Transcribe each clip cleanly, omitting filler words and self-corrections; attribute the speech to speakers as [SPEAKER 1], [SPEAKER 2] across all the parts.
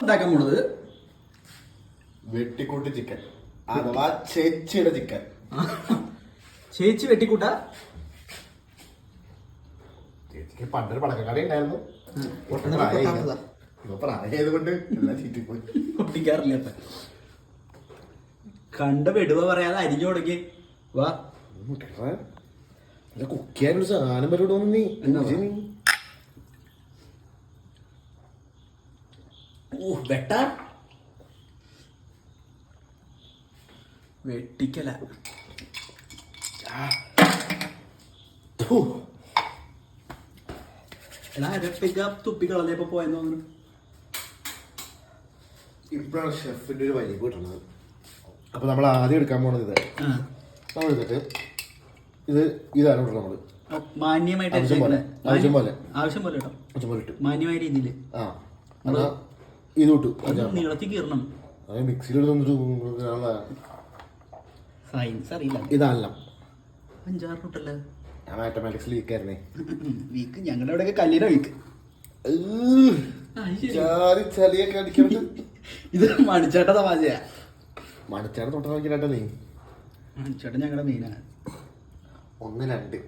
[SPEAKER 1] ഉണ്ടാക്കാൻ പോണത്
[SPEAKER 2] വെട്ടിക്കൂട്ട് ചിക്കൻ അഥവാ ചേച്ചിയുടെ ചിക്കൻ.
[SPEAKER 1] ചേച്ചി വെട്ടിക്കൂട്ട.
[SPEAKER 2] ചേച്ചിക്ക് പണ്ടൊരു പടക്കക്കട ഉണ്ടായിരുന്നു. പ്രായതുകൊണ്ട് എല്ലാം ചീറ്റിപ്പോയി.
[SPEAKER 1] പൊട്ടിക്കാറില്ല. അപ്പൊ കണ്ട വെടുവ പറയാതെ അരിഞ്ഞു തുടങ്ങി. വാ
[SPEAKER 2] കുക്ക് ചെയ്യാനൊരു സാധനം പരിപാടി നീ.
[SPEAKER 1] വെട്ട വെട്ടിക്കല. തുപ്പിക്കളഞ്ഞപ്പോ പോയെന്ന് തോന്നുന്നു.
[SPEAKER 2] ഇപ്പോഴാണ് ഷെഫിന്റെ ഒരു വലിയ കിട്ടുന്നത്. അപ്പൊ നമ്മൾ ആദ്യം എടുക്കാൻ പോണത് ഇത്. നമ്മൾ എടുത്തിട്ട് ഇതാണ് ഇവിടെ നമ്മള്
[SPEAKER 1] മാന്യമായിട്ട്
[SPEAKER 2] ആവശ്യം പോലെ
[SPEAKER 1] ഇട്ടു. മാന്യമായ രീതിയിൽ
[SPEAKER 2] ഇത് ഇട്ടു.
[SPEAKER 1] നീളത്തിൽ കീറണം.
[SPEAKER 2] മിക്സിയിൽ
[SPEAKER 1] സയൻസ് അറിയില്ല.
[SPEAKER 2] ഇതല്ല
[SPEAKER 1] 5-6 ഇട്ടല്ലേ.
[SPEAKER 2] ഞാൻ മാത്തമാറ്റിക്സ് വീക്കായിരുന്നേ.
[SPEAKER 1] വീക്ക് ഞങ്ങളുടെ അവിടെയൊക്കെ കല്ലിന വീക്ക്.
[SPEAKER 2] ചളിയൊക്കെ അടിക്കണ്ട്.
[SPEAKER 1] ഇത് മണിച്ചേട്ട തമാശയാ.
[SPEAKER 2] മണിച്ചേട്ട തൊട്ട നോക്കിട്ടാ നീ.
[SPEAKER 1] മണിച്ചേട്ടൻ ഞങ്ങളുടെ മെയിനാണ്.
[SPEAKER 2] 1, 2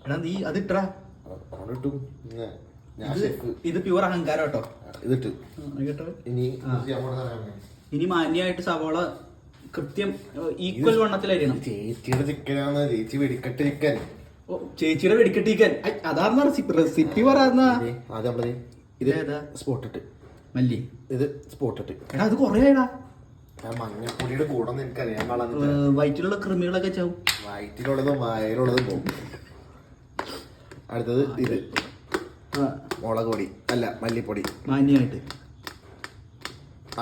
[SPEAKER 1] എടാ നീ അത് ഇട്ടാ. ഇത് പ്യൂർ അഹങ്കാരം കേട്ടോ.
[SPEAKER 2] ഇതിട്ട്
[SPEAKER 1] ഇനി മാന്യമായിട്ട് സവാള കൃത്യം ഈക്വൽ വണ്ണത്തിലരിയണം.
[SPEAKER 2] ചേച്ചിയുടെ ചിക്കനാണ്. ചേച്ചി വെടിക്കെട്ട് ചിക്കൻ.
[SPEAKER 1] ചേച്ചിയുടെ വെടിക്കെട്ട് ചിക്കൻ അതാർന്ന റെസിപ്പി പറയാ.
[SPEAKER 2] ഇത് സ്പോട്ടിട്ട്
[SPEAKER 1] മല്ലി.
[SPEAKER 2] ഇത് സ്പോട്ടിട്ട്.
[SPEAKER 1] എടാ അത് കൊറേടാ.
[SPEAKER 2] മഞ്ഞപ്പൊടിയുടെ കൂടെ എനിക്കറിയാൻ
[SPEAKER 1] വയറ്റിലുള്ള കൃമികളൊക്കെ ചാവും.
[SPEAKER 2] വയറ്റിലുള്ളതും വയറുള്ളതും പോകും. അടുത്തത് ഇത് മുളക് പൊടി അല്ല മല്ലിപ്പൊടി
[SPEAKER 1] മാന്യമായിട്ട്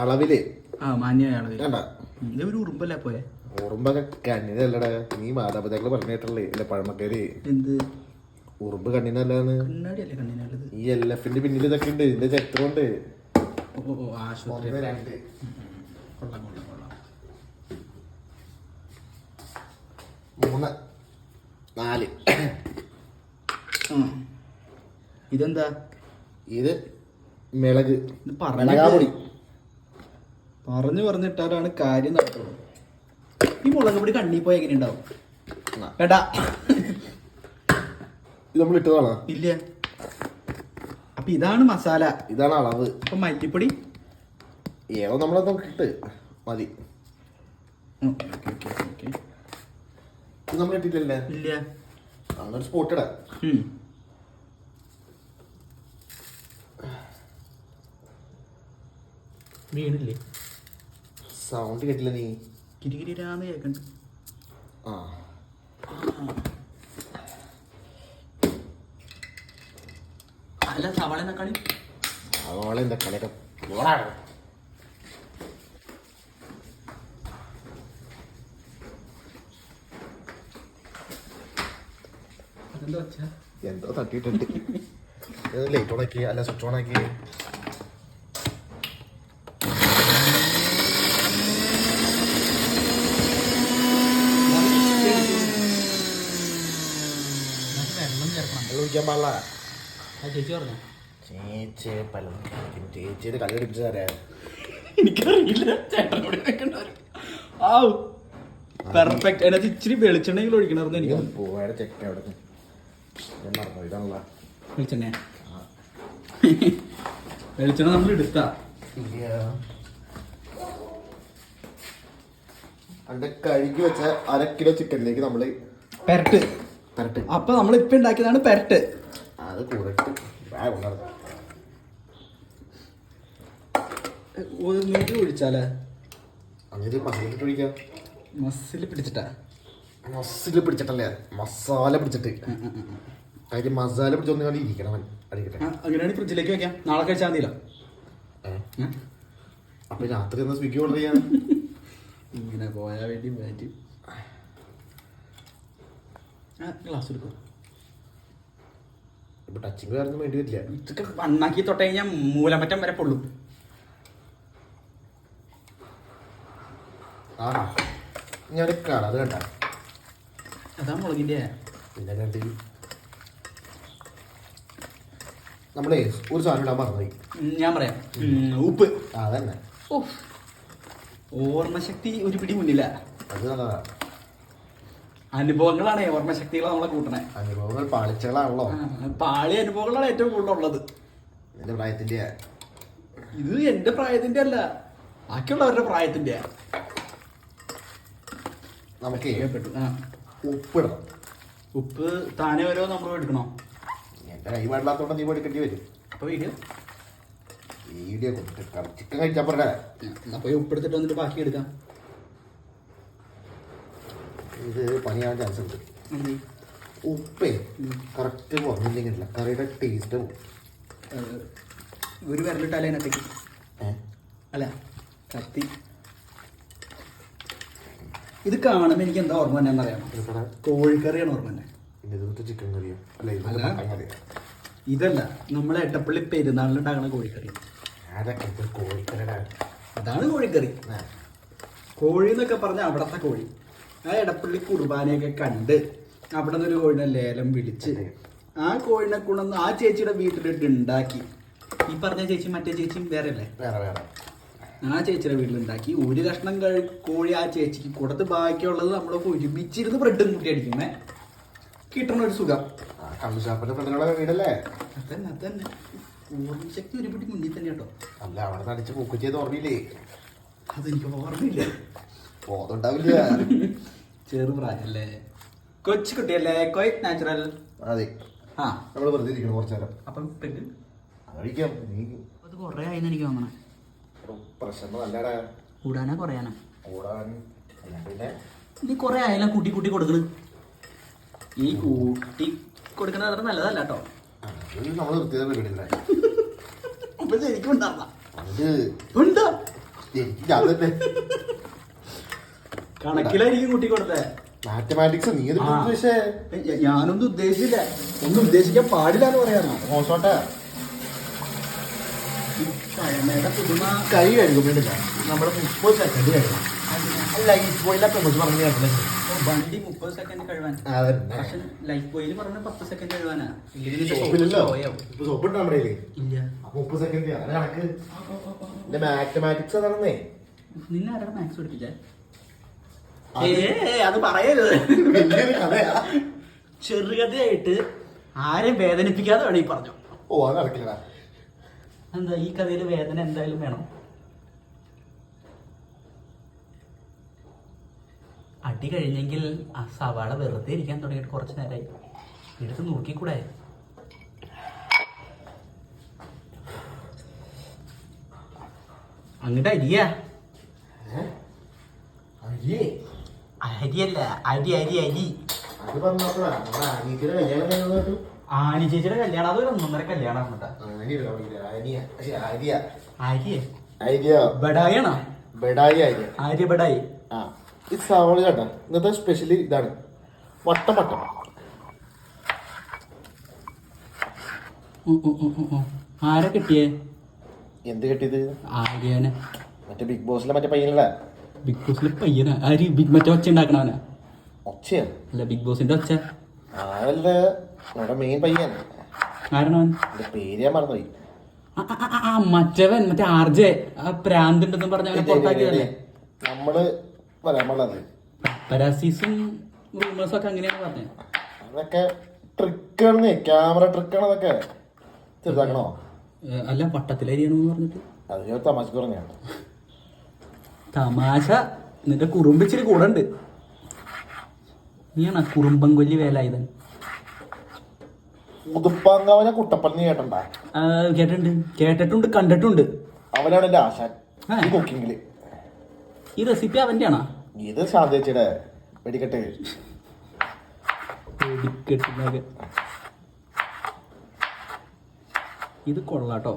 [SPEAKER 2] അളവില്.
[SPEAKER 1] മാന്യമായ അളവിൽ.
[SPEAKER 2] വേണ്ട
[SPEAKER 1] ഒരു ഉറുമ്പല്ല പോയെ.
[SPEAKER 2] ഉറുമ്പൊക്കെ കണ്ണിനല്ലടാ. നീ മാതാപിതാക്കള് പറഞ്ഞിട്ടല്ലേ അല്ലെ പഴമക്കാര്.
[SPEAKER 1] എന്ത്
[SPEAKER 2] ഉറുമ്പ് കണ്ണിനല്ലാന്ന്.
[SPEAKER 1] കണ്ണാടിയല്ലേ കണ്ണിനുള്ളത്.
[SPEAKER 2] ഈ LF-ന്റെ പിന്നിൽ ഇതൊക്കെ ഉണ്ട്. ഇതിന്റെ ചരിത്രമുണ്ട്.
[SPEAKER 1] 1, 2 കൊള്ളാം
[SPEAKER 2] 3, 4.
[SPEAKER 1] ഇതെന്താ?
[SPEAKER 2] ഇത് മിളക്.
[SPEAKER 1] മിളകാപ്പൊടി. പറഞ്ഞിട്ടാലാണ് കാര്യം നടത്തുള്ളൂ. ഈ മുളക് പൊടി കണ്ണി പോയി എങ്ങനെ ഉണ്ടാവും? ഏട്ടാ
[SPEAKER 2] ഇത് നമ്മൾ ഇട്ടതാണോ?
[SPEAKER 1] ഇല്ല. അപ്പൊ ഇതാണ് മസാല.
[SPEAKER 2] ഇതാണ് അളവ്.
[SPEAKER 1] അപ്പൊ മല്ലിപ്പൊടി
[SPEAKER 2] ഏതോ നമ്മളത് ഇട്ട് മതി. ഇത് നമ്മൾ ഇട്ടിട്ടില്ലേ?
[SPEAKER 1] ഇല്ല.
[SPEAKER 2] അങ്ങനെ സ്പോട്ട് ഇടാം.
[SPEAKER 1] വീണില്ലേ?
[SPEAKER 2] സൗണ്ട് കേട്ടില്ല നീ?
[SPEAKER 1] കിരികിരാന്ന് കേൾക്കണ്ട്. അല്ല സവാള തക്കാളി.
[SPEAKER 2] സവാള തക്കാളിയൊക്കെ എന്തോ തട്ടിയിട്ടുണ്ട്. ലൈറ്റ് ഓണാക്കി അല്ല സ്വിച്ച് ഓണാക്കി. ഒഴിക്കാൻ പാടില്ല.
[SPEAKER 1] ചേച്ചി പറഞ്ഞു.
[SPEAKER 2] ചേച്ചി പലതും ചേച്ചിയത് കല്ലടിപ്പിച്ചു തരാം.
[SPEAKER 1] എനിക്കറിയില്ല. ചേട്ടനോട് പെർഫെക്റ്റ്. അതിനകത്ത് ഇച്ചിരി വെളിച്ചെണ്ണയിൽ ഒഴിക്കണമായിരുന്നു. എനിക്ക്
[SPEAKER 2] പോവാടെ ചെക്ക അവിടെ മറന്നു. ഇതാണല്ല
[SPEAKER 1] വെളിച്ചെണ്ണ. വെളിച്ചെണ്ണ നമ്മൾ എടുത്താ
[SPEAKER 2] അതിന്റെ കഴുകി വെച്ച 1/2 കിലോ ചിക്കനിലേക്ക് നമ്മള്
[SPEAKER 1] പെരട്ട്. അപ്പൊ നമ്മൾ ഇപ്പൊ ഉണ്ടാക്കിയതാണ് പെരട്ട്.
[SPEAKER 2] അത് കൂടിട്ട്
[SPEAKER 1] ഒഴിച്ചാലേ
[SPEAKER 2] അങ്ങനെ മസാല ഒഴിക്കാം.
[SPEAKER 1] മസിൽ പിടിച്ചിട്ടാ?
[SPEAKER 2] മസിൽ പിടിച്ചിട്ടല്ലേ, മസാല പിടിച്ചിട്ട്. കാര്യം മസാല പിടിച്ചൊന്നും ഇരിക്കണം. അടിക്കട്ടെ.
[SPEAKER 1] അങ്ങനെയാണ് ഫ്രിഡ്ജിലേക്ക് വെക്കാം. നാളെ കഴിച്ചാൽ മതിയല്ലോ.
[SPEAKER 2] അപ്പൊ രാത്രി ഒന്ന് സ്വിഗ്ഗി ഓർഡർ ചെയ്യാൻ
[SPEAKER 1] ഇങ്ങനെ പോയാ വേണ്ടി മാറ്റി. ഗ്ലാസ് എടുക്കും.
[SPEAKER 2] ഇപ്പൊ ടച്ചിങ് കാരണം വേണ്ടി വരില്ല.
[SPEAKER 1] ഇതൊക്കെ മണ്ണാക്കി തൊട്ട് കഴിഞ്ഞാൽ മൂലമറ്റം വരെ പൊള്ളും.
[SPEAKER 2] ഞാൻ കളർ കണ്ട
[SPEAKER 1] അതാ മുളകിന്റെ.
[SPEAKER 2] പിന്നെ കണ്ട് നമ്മളേ ഒരു സാധനം ഇടാൻ മറന്നുപോയി.
[SPEAKER 1] ഞാൻ പറയാം. ഉപ്പ്.
[SPEAKER 2] അതന്നെ.
[SPEAKER 1] ഓർമ്മശക്തി ഒരു പിടി മുന്നില്ല.
[SPEAKER 2] അത് നല്ലതാ.
[SPEAKER 1] അനുഭവങ്ങളാണ് ഓർമ്മശക്തികളെ നമ്മളെ കൂട്ടണേ.
[SPEAKER 2] അനുഭവങ്ങൾ പാളിച്ചകളാണല്ലോ.
[SPEAKER 1] പാളി അനുഭവങ്ങളാണ് ഏറ്റവും കൂടുതലുള്ളത്.
[SPEAKER 2] എന്റെ പ്രായത്തിന്റെ.
[SPEAKER 1] ഇത് എന്റെ പ്രായത്തിന്റെ അല്ല, ബാക്കിയുള്ളവരുടെ പ്രായത്തിന്റെ.
[SPEAKER 2] നമുക്ക് ഉപ്പിടണം.
[SPEAKER 1] ഉപ്പ് താനെ ഓരോ നമ്മൾ എടുക്കണോ?
[SPEAKER 2] എന്റെ കൈ പാടില്ലാത്തോണ്ട് നീ എടുക്കേണ്ടി വരും.
[SPEAKER 1] അപ്പൊ വീഡിയോ
[SPEAKER 2] കൊടുത്തിട്ട് ചിക്കൻ കഴിച്ചാൽ പറഞ്ഞ
[SPEAKER 1] അപ്പൊ ഉപ്പെടുത്തിട്ട് വന്നിട്ട് ബാക്കി എടുക്കാം.
[SPEAKER 2] ഇത് പണിയാൻ ചാൻസ് ഉണ്ട്. ഉപ്പേ കറക്റ്റ് കുറഞ്ഞില്ലെങ്കില്ല കറിയുടെ ടേസ്റ്റ്
[SPEAKER 1] ഒരു വിരലിട്ടാലേ അതിനകത്തേക്ക് അല്ല കത്തി. ഇത് കാണുമ്പോൾ എനിക്ക് എന്താ ഓർമ്മ തന്നെ എന്നറിയാം. കോഴിക്കറിയാണ് ഓർമ്മ തന്നെ.
[SPEAKER 2] ചിക്കൻ കറിയോ? അല്ല
[SPEAKER 1] ഇതല്ല, നമ്മളെ എട്ടപ്പള്ളി പെരുന്നാളിലുണ്ടാകുന്ന കോഴിക്കറി. അതാണ് കോഴിക്കറി. കോഴി എന്നൊക്കെ പറഞ്ഞാൽ അവിടത്തെ കോഴി. ആ എടപ്പള്ളി കുർബാനയൊക്കെ കണ്ട് അവിടെ നിന്ന് ഒരു കോഴിനെ ലേലം വിളിച്ച് ആ കോഴിനെ കൊണ്ടുവന്ന് ആ ചേച്ചിയുടെ വീട്ടിലിട്ട് ഉണ്ടാക്കി. ഈ പറഞ്ഞ ചേച്ചി മറ്റേ ചേച്ചിയും വേറെ അല്ലേ? ആ ചേച്ചിയുടെ വീട്ടിലുണ്ടാക്കി ഒരു കഷ്ണം കോഴി ആ ചേച്ചിക്ക് കൊടുത്ത് ബാക്കിയുള്ളത് നമ്മളൊക്കെ ഒരുമിച്ചിരുന്ന് ബ്രെഡും കൂട്ടി അടിക്കുന്നേ കിട്ടണ ഒരു സുഖം.
[SPEAKER 2] വീടല്ലേ?
[SPEAKER 1] അതന്നെ അതന്നെ. ഓർമ്മശക്തി ഒരു പിടി മുന്നിൽ തന്നെ കേട്ടോ.
[SPEAKER 2] അല്ല അവിടെ നടിച്ച് പൂക്ക് ചെയ്ത് ഓർമ്മയില്ലേ?
[SPEAKER 1] അതെനിക്ക് ഓർമ്മയില്ല.
[SPEAKER 2] ബോധമുണ്ടാവില്ല.
[SPEAKER 1] ചെറുപ്രായല്ലേ, കൊച്ചു കുട്ടിയല്ലേ, ക്വൈറ്റ് നാച്ചുറൽ.
[SPEAKER 2] അതെ.
[SPEAKER 1] ആ
[SPEAKER 2] നമ്മള് വെറുതെ ഇരിക്കണം കുറച്ചു നേരം.
[SPEAKER 1] അപ്പം
[SPEAKER 2] കഴിക്കാം.
[SPEAKER 1] അത് കൊറേ ആയിന്ന് എനിക്ക് തോന്നണേ.
[SPEAKER 2] പ്രശ്നം നല്ലടാ.
[SPEAKER 1] കൂടാനാ കുറയാനാ?
[SPEAKER 2] കൂടാൻ പിന്നെ
[SPEAKER 1] നീ കൊറേ ആയാലും കൂട്ടി കൂട്ടി കൊടുക്കണ്. ഈ കൂട്ടി കൊടുക്കുന്നത് അത്ര നല്ലതല്ല കേട്ടോ.
[SPEAKER 2] നമ്മള് വൃത്തിയുടെ പരിപാടിയില്ല.
[SPEAKER 1] അപ്പൊ ശരിക്കും ഉണ്ടാ
[SPEAKER 2] അതന്നെ
[SPEAKER 1] കണക്കിലായിരിക്കും കൂട്ടി കൊടുത്തേ.
[SPEAKER 2] മാത്തമാറ്റിക്സ് നീ
[SPEAKER 1] ഞാനൊന്നും ഉദ്ദേശിച്ചില്ല. ഒന്നും ഉദ്ദേശിക്കാൻ പാടില്ല എന്ന് പറയാറുണ്ട്.
[SPEAKER 2] മോശോട്ടെ
[SPEAKER 1] കൈ കഴുകുമ്പോഴില്ല
[SPEAKER 2] നമ്മുടെ 30 സെക്കൻഡ് കഴിയണം. ലൈഫ് ബോയിലൊക്കെ പറഞ്ഞു കേട്ടില്ലേ?
[SPEAKER 1] വണ്ടി 30 സെക്കൻഡ് കഴിവാൻ. പക്ഷെ ലൈഫ് ബോയിൽ പറഞ്ഞ 10 സെക്കൻഡ് കഴിവാനാ.
[SPEAKER 2] സോപ്പ് ഇട്ടോ നമ്മുടെ
[SPEAKER 1] ഇല്ല.
[SPEAKER 2] 30 സെക്കൻഡ് കണക്ക്. എന്റെ മാത്തമാറ്റിക്സ് അതാണെന്നേ.
[SPEAKER 1] നിന്നെ ആരാണ് മാത്സ് പഠിപ്പിച്ചേ? അത് പറയരുത്. ചെറുകഥയായിട്ട് ആരെയും വേദനിപ്പിക്കാതെ വേണേ പറഞ്ഞു.
[SPEAKER 2] ഓ അത് നടക്കില്ല.
[SPEAKER 1] എന്താ ഈ കഥയിൽ വേദന എന്തായാലും വേണം. അടി കഴിഞ്ഞെങ്കിൽ ആ സവാള വെറുതെ ഇരിക്കാൻ തുടങ്ങിയിട്ട് കുറച്ച് നേരമായി. എടുത്ത് നോക്കിക്കൂടെ? അങ്ങോട്ട് അരിയാ? അരിയല്ല, അരി അരി അരി. ആനി ചേച്ചിയുടെ കല്യാണം. അതൊരു 1.5 കല്യാണം. ബഡായിയാണോ? ആര്യ ബഡായി.
[SPEAKER 2] ഇത് സവാള ചേട്ടാ. ഇന്നത്തെ സ്പെഷ്യലി ഇതാണ് വട്ടം വട്ടം.
[SPEAKER 1] ആരെ കിട്ടിയേ?
[SPEAKER 2] എന്ത് കിട്ടിയത്?
[SPEAKER 1] ആര്യനെ.
[SPEAKER 2] മറ്റേ ബിഗ് ബോസിലെ മറ്റേ പയ്യനല്ല.
[SPEAKER 1] ബിഗ് ബോസിലെ പയ്യനാ? ആര്? മറ്റേ ഒച്ച ഉണ്ടാക്കണവനാ?
[SPEAKER 2] ഒച്ചയാ?
[SPEAKER 1] അല്ല, ബിഗ് ബോസിന്റെ ഒച്ച.
[SPEAKER 2] അതല്ല, നമ്മുടെ മെയിൻ പയ്യൻ.
[SPEAKER 1] ആരണവൻ?
[SPEAKER 2] പേര് ഞാൻ മറന്നുപോയി.
[SPEAKER 1] മറ്റവൻ, മറ്റേ ആർജെ. ആ പ്രാന്തുണ്ടെന്ന് പറഞ്ഞ പുറത്താക്കിയതല്ലേ?
[SPEAKER 2] നമ്മള് പറയാൻ
[SPEAKER 1] പരാസീസും റൂമേഴ്സും ഒക്കെ അങ്ങനെയാണ് പറഞ്ഞത്.
[SPEAKER 2] അതൊക്കെ ട്രിക്കാണെന്നേ, ക്യാമറ ട്രിക്കാണ് അതൊക്കെ. ചെറുതാക്കണോ?
[SPEAKER 1] അല്ല, വട്ടത്തിലരിയണമെന്ന് പറഞ്ഞിട്ട്
[SPEAKER 2] അത് തമാശ പറഞ്ഞാണ്.
[SPEAKER 1] തമാശ. നിന്റെ കുറുമ്പിച്ചിരി കൂടെ ഉണ്ട്. നീയാണോ കുറുമ്പം കൊല്ലി വേലായുധൻ?
[SPEAKER 2] ഉതുപ്പാങ്കാവനെ കുട്ടപ്പള്ളി കേട്ടണ്ട?
[SPEAKER 1] കേട്ടിട്ടുണ്ട്, കണ്ടിട്ടുണ്ട്.
[SPEAKER 2] അവനാണ് എന്റെ ആശാൻ കുക്കിങ്ങില്.
[SPEAKER 1] ഈ റെസിപ്പി അവന്റെ ആണോ?
[SPEAKER 2] ഇത് ശാന്തേച്ചിയുടെ വെടിക്കെട്ട്.
[SPEAKER 1] ഇത് കൊള്ളാട്ടോ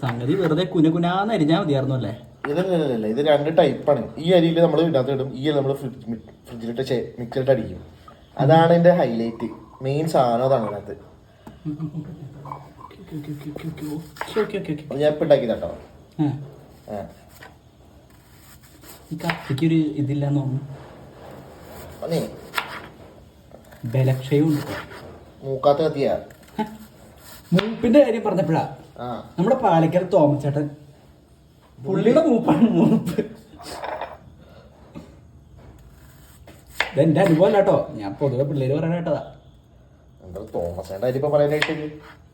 [SPEAKER 1] സംഗതി. വെറുതെ കുനുകുനാന്ന് അരിഞ്ഞാൽ മതിയായിരുന്നു അല്ലേ?
[SPEAKER 2] ഇതല്ല, ഇത് 2 ടൈപ്പാണ്. ഈ അരിയിൽ നമ്മൾ ഇതിനകത്ത് ഇടും, ഈ നമ്മൾ ഫ്രിഡ്ജിലിട്ട് മിക്സിലിട്ട് അടിക്കും. അതാണ് എന്റെ ഹൈലൈറ്റ്. മെയിൻ സാധനം അതാണ് അതിനകത്ത്. ഞാൻ ഇപ്പൊ ഉണ്ടാക്കിയതാട്ടോ.
[SPEAKER 1] ഈ കത്തിക്കൊരു ഇതില്ലാന്ന് തോന്നുന്നു. ബലക്ഷയും ഉണ്ട്.
[SPEAKER 2] മൂക്കാത്ത കത്തിയാ?
[SPEAKER 1] മൂപ്പിന്റെ കാര്യം പറഞ്ഞപ്പോഴാ
[SPEAKER 2] ആ
[SPEAKER 1] നമ്മുടെ പാലക്കാട് തോമച്ചേട്ടൻ പുള്ളിയുടെ മൂപ്പാണ് മൂപ്പ്. ഇതെന്റെ അനുഭവം കേട്ടോ, ഞാൻ പൊതുവെ പിള്ളേര് പറയാൻ കേട്ടതാ.
[SPEAKER 2] എന്താ തോമസേന്റെ കാര്യം ഇപ്പൊ പറയാനായിട്ട്?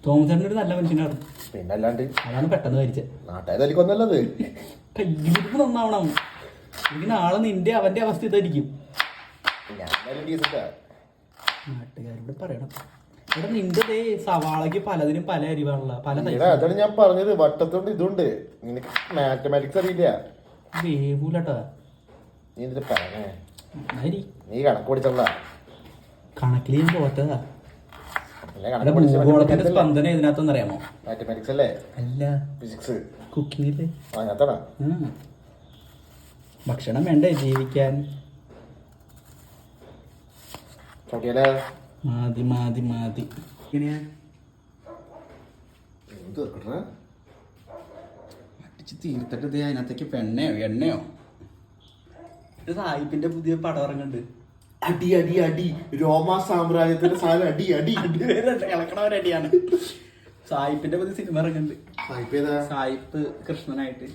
[SPEAKER 1] തോമച്ചേട്ടൻ ഒരു നല്ല മനുഷ്യനായിരുന്നു,
[SPEAKER 2] പിന്നെ അല്ലാണ്ട്
[SPEAKER 1] അതാണ് പെട്ടെന്ന് മരിച്ചത്.
[SPEAKER 2] നാട്ടുകാരിക്കൊന്നല്ലത്
[SPEAKER 1] കയ്യൂരിപ്പ് നന്നാവണം, എനിക്ക് നാളെ നിന്റെ അവന്റെ അവസ്ഥ ഇതായിരിക്കും. നാട്ടുകാരോട് പറയണം, ഇവിടെ നിന്റെ ദേ സവാളക്ക് പലതിനും പല അരിവാണല്ല, പല
[SPEAKER 2] അതാണ് ഞാൻ പറഞ്ഞത്. വട്ടത്തോണ്ട് ഇതുണ്ട്, നിനക്ക് മാത്തമാറ്റിക്സ് അറിയില്ല.
[SPEAKER 1] വേവൂലട്ടാ.
[SPEAKER 2] നീ എന്നിട്ട് പറഞ്ഞേ,
[SPEAKER 1] അരി
[SPEAKER 2] നീ കണക്ക് പഠിച്ചല്ല.
[SPEAKER 1] കണക്കിൽ ഞാൻ തോറ്റതാ. ഭൂഗോളത്തിന്റെ സ്പന്ദനം ഇതിനകത്തൊന്നും അറിയാമോ?
[SPEAKER 2] മാത്തമാറ്റിക്സ് അല്ലേ?
[SPEAKER 1] അല്ല,
[SPEAKER 2] ഫിസിക്സ്,
[SPEAKER 1] കുക്കിംഗ്.
[SPEAKER 2] അതിനകത്താണോ?
[SPEAKER 1] ഭക്ഷണം വേണ്ടേ ജീവിക്കാൻ? മാതി മാതി മാതി. എങ്ങനെയാ അടിച്ച് തീർത്തിട്ട് ഇത് അതിനകത്തേക്ക് പെണ്ണയോ എണ്ണയോ? ഇത് സായിപ്പിന്റെ പുതിയ പടം ഇറങ്ങുന്നുണ്ട്.
[SPEAKER 2] അടി അടി അടി, രോമാ സാമ്രാജ്യത്തിന്റെ സാധനം അടി അടി
[SPEAKER 1] ഇളക്കണവരടിയാണ്. സായിപ്പിന്റെ പുതിയ സിനിമ ഇറങ്ങുന്നുണ്ട്.
[SPEAKER 2] സായിപ്പ് ഏതാ?
[SPEAKER 1] സായിപ്പ് കൃഷ്ണനായിട്ട്.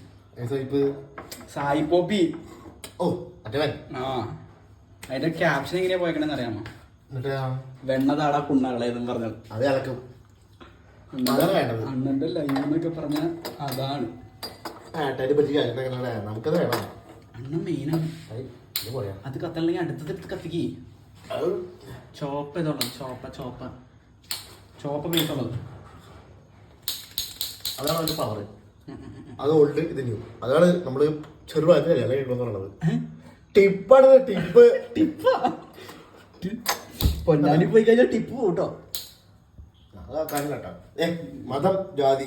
[SPEAKER 2] സായിപ്പ്
[SPEAKER 1] സായിപ്പോപ്പി.
[SPEAKER 2] ഓ മറ്റേ
[SPEAKER 1] ആ, അതിന്റെ ക്യാപ്ഷൻ എങ്ങനെയാ പോയേക്കണെന്ന് അറിയാമോ?
[SPEAKER 2] എന്നിട്ട്
[SPEAKER 1] വെണ്ണ താടാ കുണ്ണകളേന്നും പറഞ്ഞത്.
[SPEAKER 2] അത് ഇളക്കും. അതാണ് വേണ്ടത്.
[SPEAKER 1] അണ്ണന്റെ ലൈവ് എന്നൊക്കെ പറഞ്ഞ അതാണ്.
[SPEAKER 2] ആട്ടാരി പറ്റി കാര്യം നമുക്കത് വേണം.
[SPEAKER 1] അണ്ണൻ മെയിനാണ്. അത് കത്തല്ലെങ്കിൽ അടുത്തത് കത്തിക്ക്. ചോപ്പ ഇതുള്ളത്, ചോപ്പ ചോപ്പ ചോപ്പ പീസുള്ളത്.
[SPEAKER 2] അതാണ് അതിന്റെ പവർ. അത് ഓൾഡ് ഇത് ന്യൂ. അതാണ് നമ്മള് ചെറുപ്രായത്തിൽ കല്യാണം കഴിക്കണമെന്ന് പറയുന്നത്. ടിപ്പാണ് ടിപ്പ്.
[SPEAKER 1] ടിപ്പാ പൊന്നാനി പോയി കഴിഞ്ഞാൽ ടിപ്പ് കൂട്ടോ.
[SPEAKER 2] കാര്യം കേട്ടോ. മതം ജാതി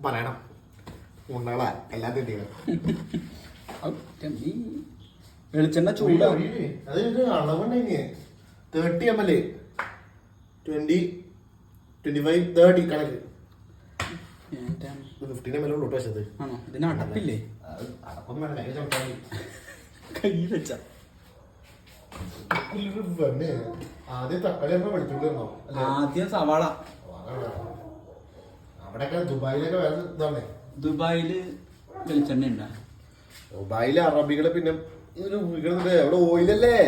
[SPEAKER 2] പറയണം, ഉണ്ണകളാ എല്ലാം തെറ്റിയാണ്.
[SPEAKER 1] വെളിച്ചെണ്ണ ചൂട്.
[SPEAKER 2] അത് അളവുണ്ടെങ്കിൽ 30 ml 20 25 30 കണക്ക് 15 ml ഉള്ളൂ വശത്ത്.
[SPEAKER 1] ആണോ? ഇതിന് അടപ്പില്ലേ?
[SPEAKER 2] അടപ്പൊന്നും വേണ്ട, കൈ ചവിട്ടാൻ
[SPEAKER 1] കൈ വെച്ച.
[SPEAKER 2] ആദ്യം തക്കാളി പഠിച്ചുകൊണ്ടിരുന്നോ?
[SPEAKER 1] ആദ്യം സവാള.
[SPEAKER 2] അവിടെയൊക്കെ ദുബായിലൊക്കെ വേറെ ഇതാണ്.
[SPEAKER 1] ദുബായില് വെളിച്ചെണ്ണ ഉണ്ടാ.
[SPEAKER 2] ദുബായിലെ അറബികള് പിന്നെ അവിടെ ഓയിലല്ലേ.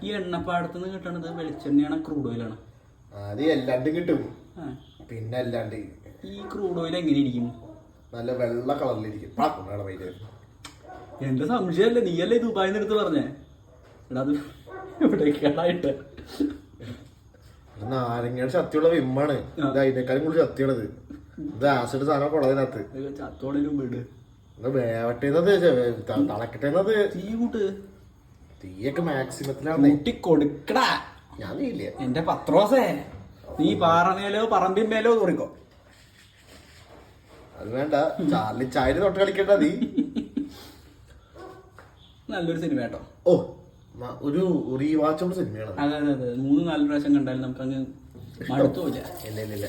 [SPEAKER 1] ഈ എണ്ണപ്പാടത്തുനിന്ന് കിട്ടണത് വെളിച്ചെണ്ണയാണ്, ക്രൂഡ് ഓയിലാണ്?
[SPEAKER 2] ആദ്യം എല്ലാണ്ടും കിട്ടും, പിന്നെ അല്ലാണ്ട്
[SPEAKER 1] ഈ ക്രൂഡ് ഓയിൽ എങ്ങനെ ഇരിക്കും?
[SPEAKER 2] നല്ല വെള്ള കളറിലിരിക്കും.
[SPEAKER 1] എന്റെ സംശയമല്ലേ, നീയല്ലേ ദുബായിന്ന് എടുത്ത് പറഞ്ഞേ? എടാ അത് ഇവിടെ കേടായിട്ട്
[SPEAKER 2] നാരങ്ങയുടെ ശക്തിയുള്ള വിമ്മാണ് ഇത്. അതിനേക്കാളും കൂടുതൽ ശക്തിയാണത്. ഇത് ആസിഡ് സാധനം കൊള്ളതിനകത്ത്.
[SPEAKER 1] ചത്തോടലും വീട്
[SPEAKER 2] വേവട്ടേന്നത് തളക്കട്ടേന്നത്.
[SPEAKER 1] തീ കൂട്ട്,
[SPEAKER 2] തീയൊക്കെ മാക്സിമത്തിലാണ്
[SPEAKER 1] കൊടുക്കടാ.
[SPEAKER 2] ഞാൻ തീയില്ല.
[SPEAKER 1] എന്റെ പത്രോസേ, നീ പാറമേലോ പറമ്പിന്മേലോ തുറിക്കോ.
[SPEAKER 2] അത് വേണ്ട, ചാർലി ചായല് തൊട്ട് കളിക്കണ്ട നീ.
[SPEAKER 1] നല്ലൊരു സിനിമ കേട്ടോ.
[SPEAKER 2] ഓ, ഒരു റീവാച്ചോട് സിനിമയാണ്.
[SPEAKER 1] അതെ അതെ അതെ, 3-4 പ്രാവശ്യം കണ്ടാലും നമുക്ക് അങ്ങ് മടുത്തു പോയില്ല.
[SPEAKER 2] ഇല്ല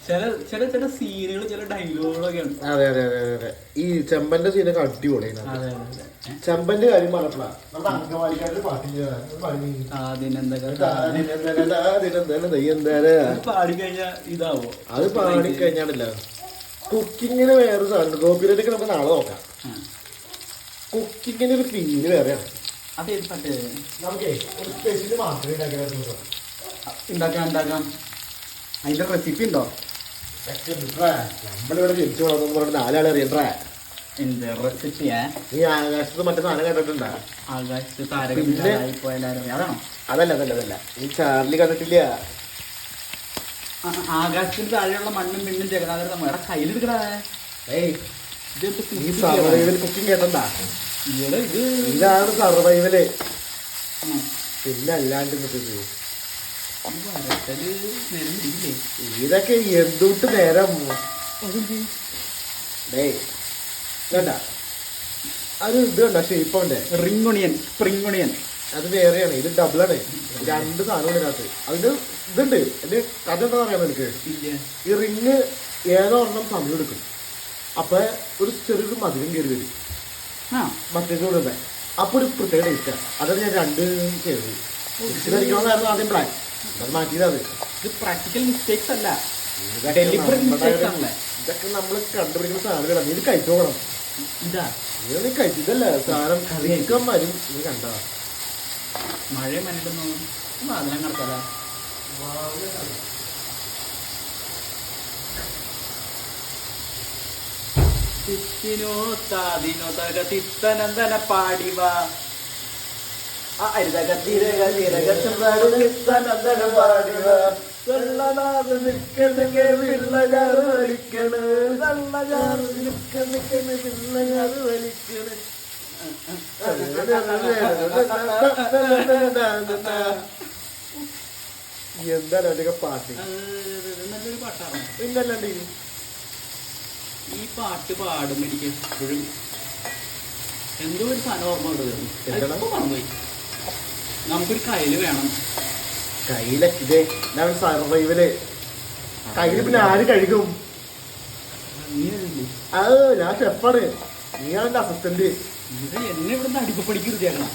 [SPEAKER 1] ചില ചില ചില സീനുകൾ, ചില ഡയലോഗുകളൊക്കെ ഉണ്ട്.
[SPEAKER 2] അതെ അതെ അതെ അതെ. ഈ ചെമ്പന്റെ സീനൊക്കെ അടിപൊളി. ചെമ്പന്റെ കാര്യം പറഞ്ഞപ്പോഴാ നമ്മുടെ അംഗവാലിക്കാരുടെ
[SPEAKER 1] പാടിക്കഴിഞ്ഞാൽ ഇതാവോ?
[SPEAKER 2] അത് പാടിക്കഴിഞ്ഞാണില്ല. കുക്കിങ്ങിന് വേറെ സാധനം. കോപ്പിറൈറ്റൊക്കെ നമുക്ക് നാളെ നോക്കാം. കുക്കിങ്ങിന് ഒരു ഫീല് വേറെയാണ്.
[SPEAKER 1] അതേത് പാട്ട്?
[SPEAKER 2] നമുക്കേ ഒരു സ്പെഷ്യൽ മാത്രമേ
[SPEAKER 1] ഉണ്ടാക്കാം. അതിന്റെ റെസിപ്പി ഉണ്ടോ?
[SPEAKER 2] നമ്മളിവിടെ ജനിച്ചു വളർന്നു പറഞ്ഞ 4 ആളെ അറിയണ്ടാ.
[SPEAKER 1] എന്ത് റെസിപ്പിയാ?
[SPEAKER 2] നീ ആകാശത്ത് മറ്റേ സാധനം കേട്ടിട്ടുണ്ടാ?
[SPEAKER 1] ആകാശത്ത് താരകമാണോ?
[SPEAKER 2] അതല്ല ഈ ചാർലി കണ്ടിട്ടില്ല.
[SPEAKER 1] ആകാശത്തിന് താഴെയുള്ള മണ്ണും പിന്നും ജഗന്നാഥരുടെ നമ്മുടെ കയ്യിലെടുക്കടാ.
[SPEAKER 2] ഈ സർവൈവൽ കുക്കിംഗ് കേട്ടണ്ടാ? ഇതാണ് സർവൈവല്. പിന്നെ അല്ലാണ്ട് ഇതൊക്കെ എന്തുട്ട് നേരം കേട്ടാ. അത് ഇത് കണ്ട ഷേപ്പുണ്ട്.
[SPEAKER 1] Ring onion, spring onion.
[SPEAKER 2] അത് വേറെയാണ്, ഇത് ഡബിളാണ്. 2 സാധനം ഇതിനകത്ത്. അതിന് ഇതുണ്ട്. എന്റെ കഥ എന്താ പറയാൻ എനിക്ക്? ഈ റിങ് ഏതോ ഒരെണ്ണം സമയം എടുക്കും. അപ്പൊ ഒരു ചെറിയൊരു മധുരം കയറി വരും മറ്റേതോടെ. അപ്പൊ ഒരു പ്രത്യേക ടേസ്റ്റാണ്. അതാണ് ഞാൻ 2 ചെയ്തത്. ഇതടിക്കണമെന്നായിരുന്നു ആദ്യം പ്ലാൻ. അത് മാറ്റിയതാണ്.
[SPEAKER 1] ഇത് പ്രാക്ടിക്കൽ മിസ്റ്റേക്സ് അല്ല,
[SPEAKER 2] ഇതൊക്കെ നമ്മള് കണ്ടുപിടിക്കുന്ന സാധനങ്ങളാണ്. നീ ഇത് കഴിച്ചു പോകണം.
[SPEAKER 1] ഇതാ
[SPEAKER 2] നീ കഴിച്ചിട്ടല്ല സാധനം കഴിക്കാൻ വരും. നീ കണ്ടാ
[SPEAKER 1] മഴ മനുന്നു സാധനം നടക്കാല. തിത്തിനോ താതിനോ തക തിത്തനന്ദന പാടിവ അരിതക തിരക തിരക തിത്തനന്ദന പാടിവ വെള്ളനാഥ് നിൽക്കണക്കെ പിള്ളകാറ് വലിക്കണ് വെള്ളകാറ് നിൽക്കണക്കെ പിള്ളകാറ് വലിക്കണ്.
[SPEAKER 2] എന്താണ് അതിന്റെ പാട്ട്?
[SPEAKER 1] നല്ലൊരു പാട്ടാണ്.
[SPEAKER 2] പിന്നല്ലാണ്ട്
[SPEAKER 1] ഈ പാട്ട് പാടുമ്പോ എനിക്ക് എപ്പോഴും എന്തോ ഒരു സാധനം ഓർമ്മ മറന്നുപോയി. നമുക്കൊരു കയ്യില് വേണം.
[SPEAKER 2] കയ്യിലൊക്കെ ഇതേ സർവൈവല് കയ്യില് പിന്നെ ആര് കഴുകും? അത് ഞാൻ ഷെഫാണ്, നീയാണ് എന്റെ അസിസ്റ്റന്റ്.
[SPEAKER 1] എന്നെ ഇവിടുന്ന് അടിപ്പടിക്കണം.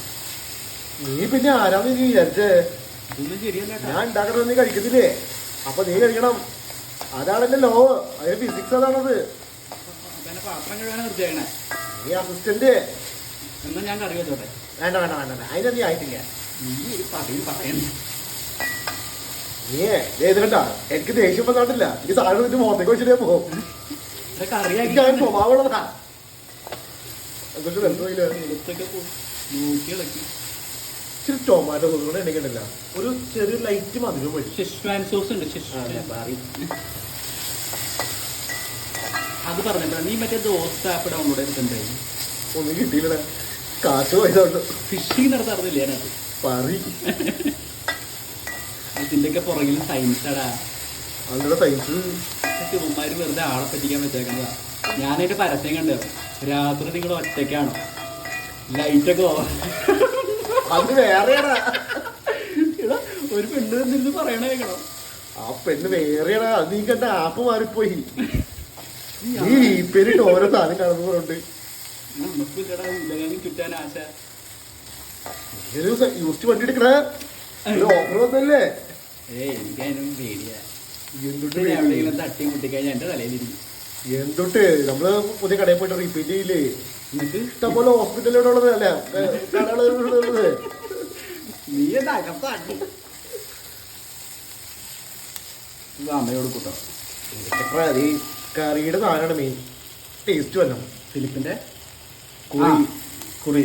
[SPEAKER 2] നീ പിന്നെ ആരാന്ന് നീ വിചാരിച്ചേ?
[SPEAKER 1] ഇതൊന്നും ശരിയല്ല.
[SPEAKER 2] ഞാൻ ഉണ്ടാക്കണത് നീ കഴിക്കുന്നില്ലേ, അപ്പൊ നീ കഴിക്കണം. അതാണ് എന്റെ ലോ, അതിന്റെ ഫിസിക്സ് അതാണത്.
[SPEAKER 1] പാത്രം കഴിയാൻ നിർത്തിയാക്കണേ.
[SPEAKER 2] നീ അസിസ്റ്റന്റ്.
[SPEAKER 1] എന്നാ ഞാൻ കറി വെച്ചോട്ടെ.
[SPEAKER 2] വേണ്ട വേണ്ട വേണ്ട, അതിനെ നീ ആയിട്ടില്ല.
[SPEAKER 1] നീ ഒരു പറയും പറയണ്ട.
[SPEAKER 2] നീ ഏത് കണ്ടാ എനിക്ക് ദേഷ്യം വന്നിട്ടില്ല. ഈ സാധനം വെച്ച് മുഖത്തേക്ക് വെച്ചിട്ടേ പോകും.
[SPEAKER 1] കറിയാക്കി
[SPEAKER 2] സ്വഭാവമുള്ളതാ. ഇച്ചിരി ടൊമാറ്റോ സോസ് കൂടെ ഉണ്ടെങ്കിലല്ല ഒരു ചെറിയ ലൈറ്റ് മധുരം വരും.
[SPEAKER 1] ഷെഷ്വാൻ സോസ് ഉണ്ട്. അത് പറഞ്ഞപ്പോ നീ മറ്റേ ദോസ്ത ആപ്പ് ഡൗൺലോഡ് ചെയ്തിട്ടുണ്ടായി.
[SPEAKER 2] ഒന്നും കിട്ടിയില്ല, കാശ് പോയതുകൊണ്ട്.
[SPEAKER 1] ഫിഷിങ് നടത്താറുന്നില്ല അതിനകത്ത്.
[SPEAKER 2] പറി
[SPEAKER 1] ഇതിന്റെയൊക്കെ പുറകിൽ സയൻസാടാ.
[SPEAKER 2] അതിന്റെ സയൻസ്
[SPEAKER 1] ചുമ്മാര് വെറുതെ ആളെ പറ്റിക്കാൻ വെച്ചേക്കുന്നതാ. ഞാനായിട്ട് പരസ്യം കണ്ടു. രാത്രി നിങ്ങൾ ഒറ്റയ്ക്കാണോ, ലൈറ്റൊക്കെ
[SPEAKER 2] അത് വേറെയാടാ.
[SPEAKER 1] ഒരു പെണ്ണ് എന്തിരുന്ന് പറയണ കേൾക്കണം.
[SPEAKER 2] ആ പെണ്ണ് വേറെയാടാ. അത് നീ കണ്ട ആപ്പ് മാറിപ്പോയി. ഈ പേരിട്ട് ഓരോ സാധനം കാണുന്നവരുണ്ട്.
[SPEAKER 1] നമുക്കില്ലടാ ഉലകം ചുറ്റാൻ ആശ.
[SPEAKER 2] യൂസ്റ്റ് വണ്ടി എടുക്കണ ഓഫർ വന്നല്ലേ?
[SPEAKER 1] എനിക്കതിനും പേടിയാ. എവിടെയെങ്കിലും തട്ടി മുട്ടിക്കഴിഞ്ഞാൽ എന്റെ തലയിലിരിക്കും.
[SPEAKER 2] എന്തൊട്ട് നമ്മള് പുതിയ കടയിൽ പോയിട്ട് റിപ്പീറ്റ് ചെയ്യില്ലേ? എനിക്ക് ഇഷ്ടംപോലെ ഹോസ്പിറ്റലിലൂടെ ഉള്ളതല്ല കടകളുള്ളത്.
[SPEAKER 1] നീ അകത്താക്കി അമ്മയോട് കൂട്ടോ.
[SPEAKER 2] ഈ കറിയുടെ സാധനമാണ് മെയിൻ ടേസ്റ്റ് വരണം.
[SPEAKER 1] ഫിലിപ്പിന്റെ
[SPEAKER 2] കുറി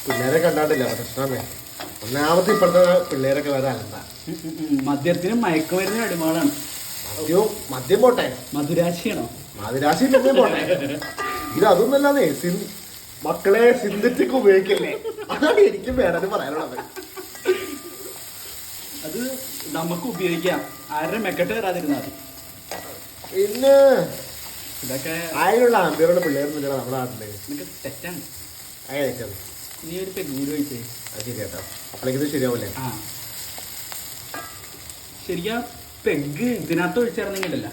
[SPEAKER 2] പിള്ളേരെ കണ്ടാണ്ടില്ല പ്രശ്നമേ. ഒന്നാമത്തെ ഇപ്പോഴത്തെ പിള്ളേരൊക്കെ വരെ അലന്ത.
[SPEAKER 1] മദ്യത്തിനും മയക്കുമരുന്നിനും അടിമകളാണ്.
[SPEAKER 2] മദ്യം പോട്ടെ,
[SPEAKER 1] മധുരാശിയാണോ?
[SPEAKER 2] മധുരാശി പിന്നെ പോട്ടെ. ഇത് അതൊന്നല്ലാന്നേ മക്കളെ സിന്തറ്റിക് ഉപയോഗിക്കല്ലേ. അതാണ് എനിക്കും വേണമെന്ന് പറയാനുള്ളത്.
[SPEAKER 1] അത് നമുക്ക് ഉപയോഗിക്കാം, ആരുടെ മെക്കെട്ട് വരാതിരുന്നാൽ മതി.
[SPEAKER 2] പിന്നെ
[SPEAKER 1] ഇതൊക്കെ
[SPEAKER 2] അതിനുള്ള ആമ്പിയറുടെ പിള്ളേരൊന്നുമില്ല നമ്മുടെ നാട്ടില്.
[SPEAKER 1] നിനക്ക് തെറ്റാണ്.
[SPEAKER 2] തെറ്റാണ്.
[SPEAKER 1] നീ ഒരു പെഗ്ഗൂര് കഴിച്ചേ. അത്
[SPEAKER 2] ശരി കേട്ടോ, അപ്പോഴേക്കും ശരിയാവൂലേ?
[SPEAKER 1] ആ ശരിയാ. പെഗ് ഇതിനകത്ത് ഒഴിച്ചിറങ്ങിയില്ലല്ല,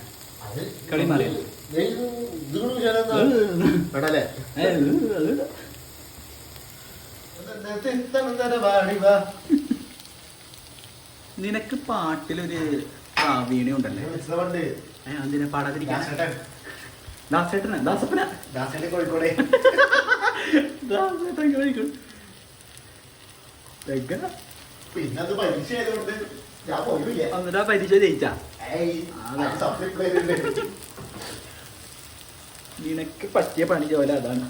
[SPEAKER 1] കളി മാറിയല്ലേ. നിനക്ക് പാട്ടിലൊരു പ്രാവീണ്യം ഉണ്ടല്ലേ? അതിനെ പാടാതിരിക്കാൻ. ദാസേട്ടനാ? ദാസപ്പനാ?
[SPEAKER 2] കോഴിക്കോട്. പിന്നെ അത് പരീക്ഷ ആയതുകൊണ്ട് ഞാൻ പോയില്ല.
[SPEAKER 1] എന്നിട്ടാ പരീക്ഷ ജയിച്ചാ? നിനക്ക് പറ്റിയ പണി പോലെ അതാണ്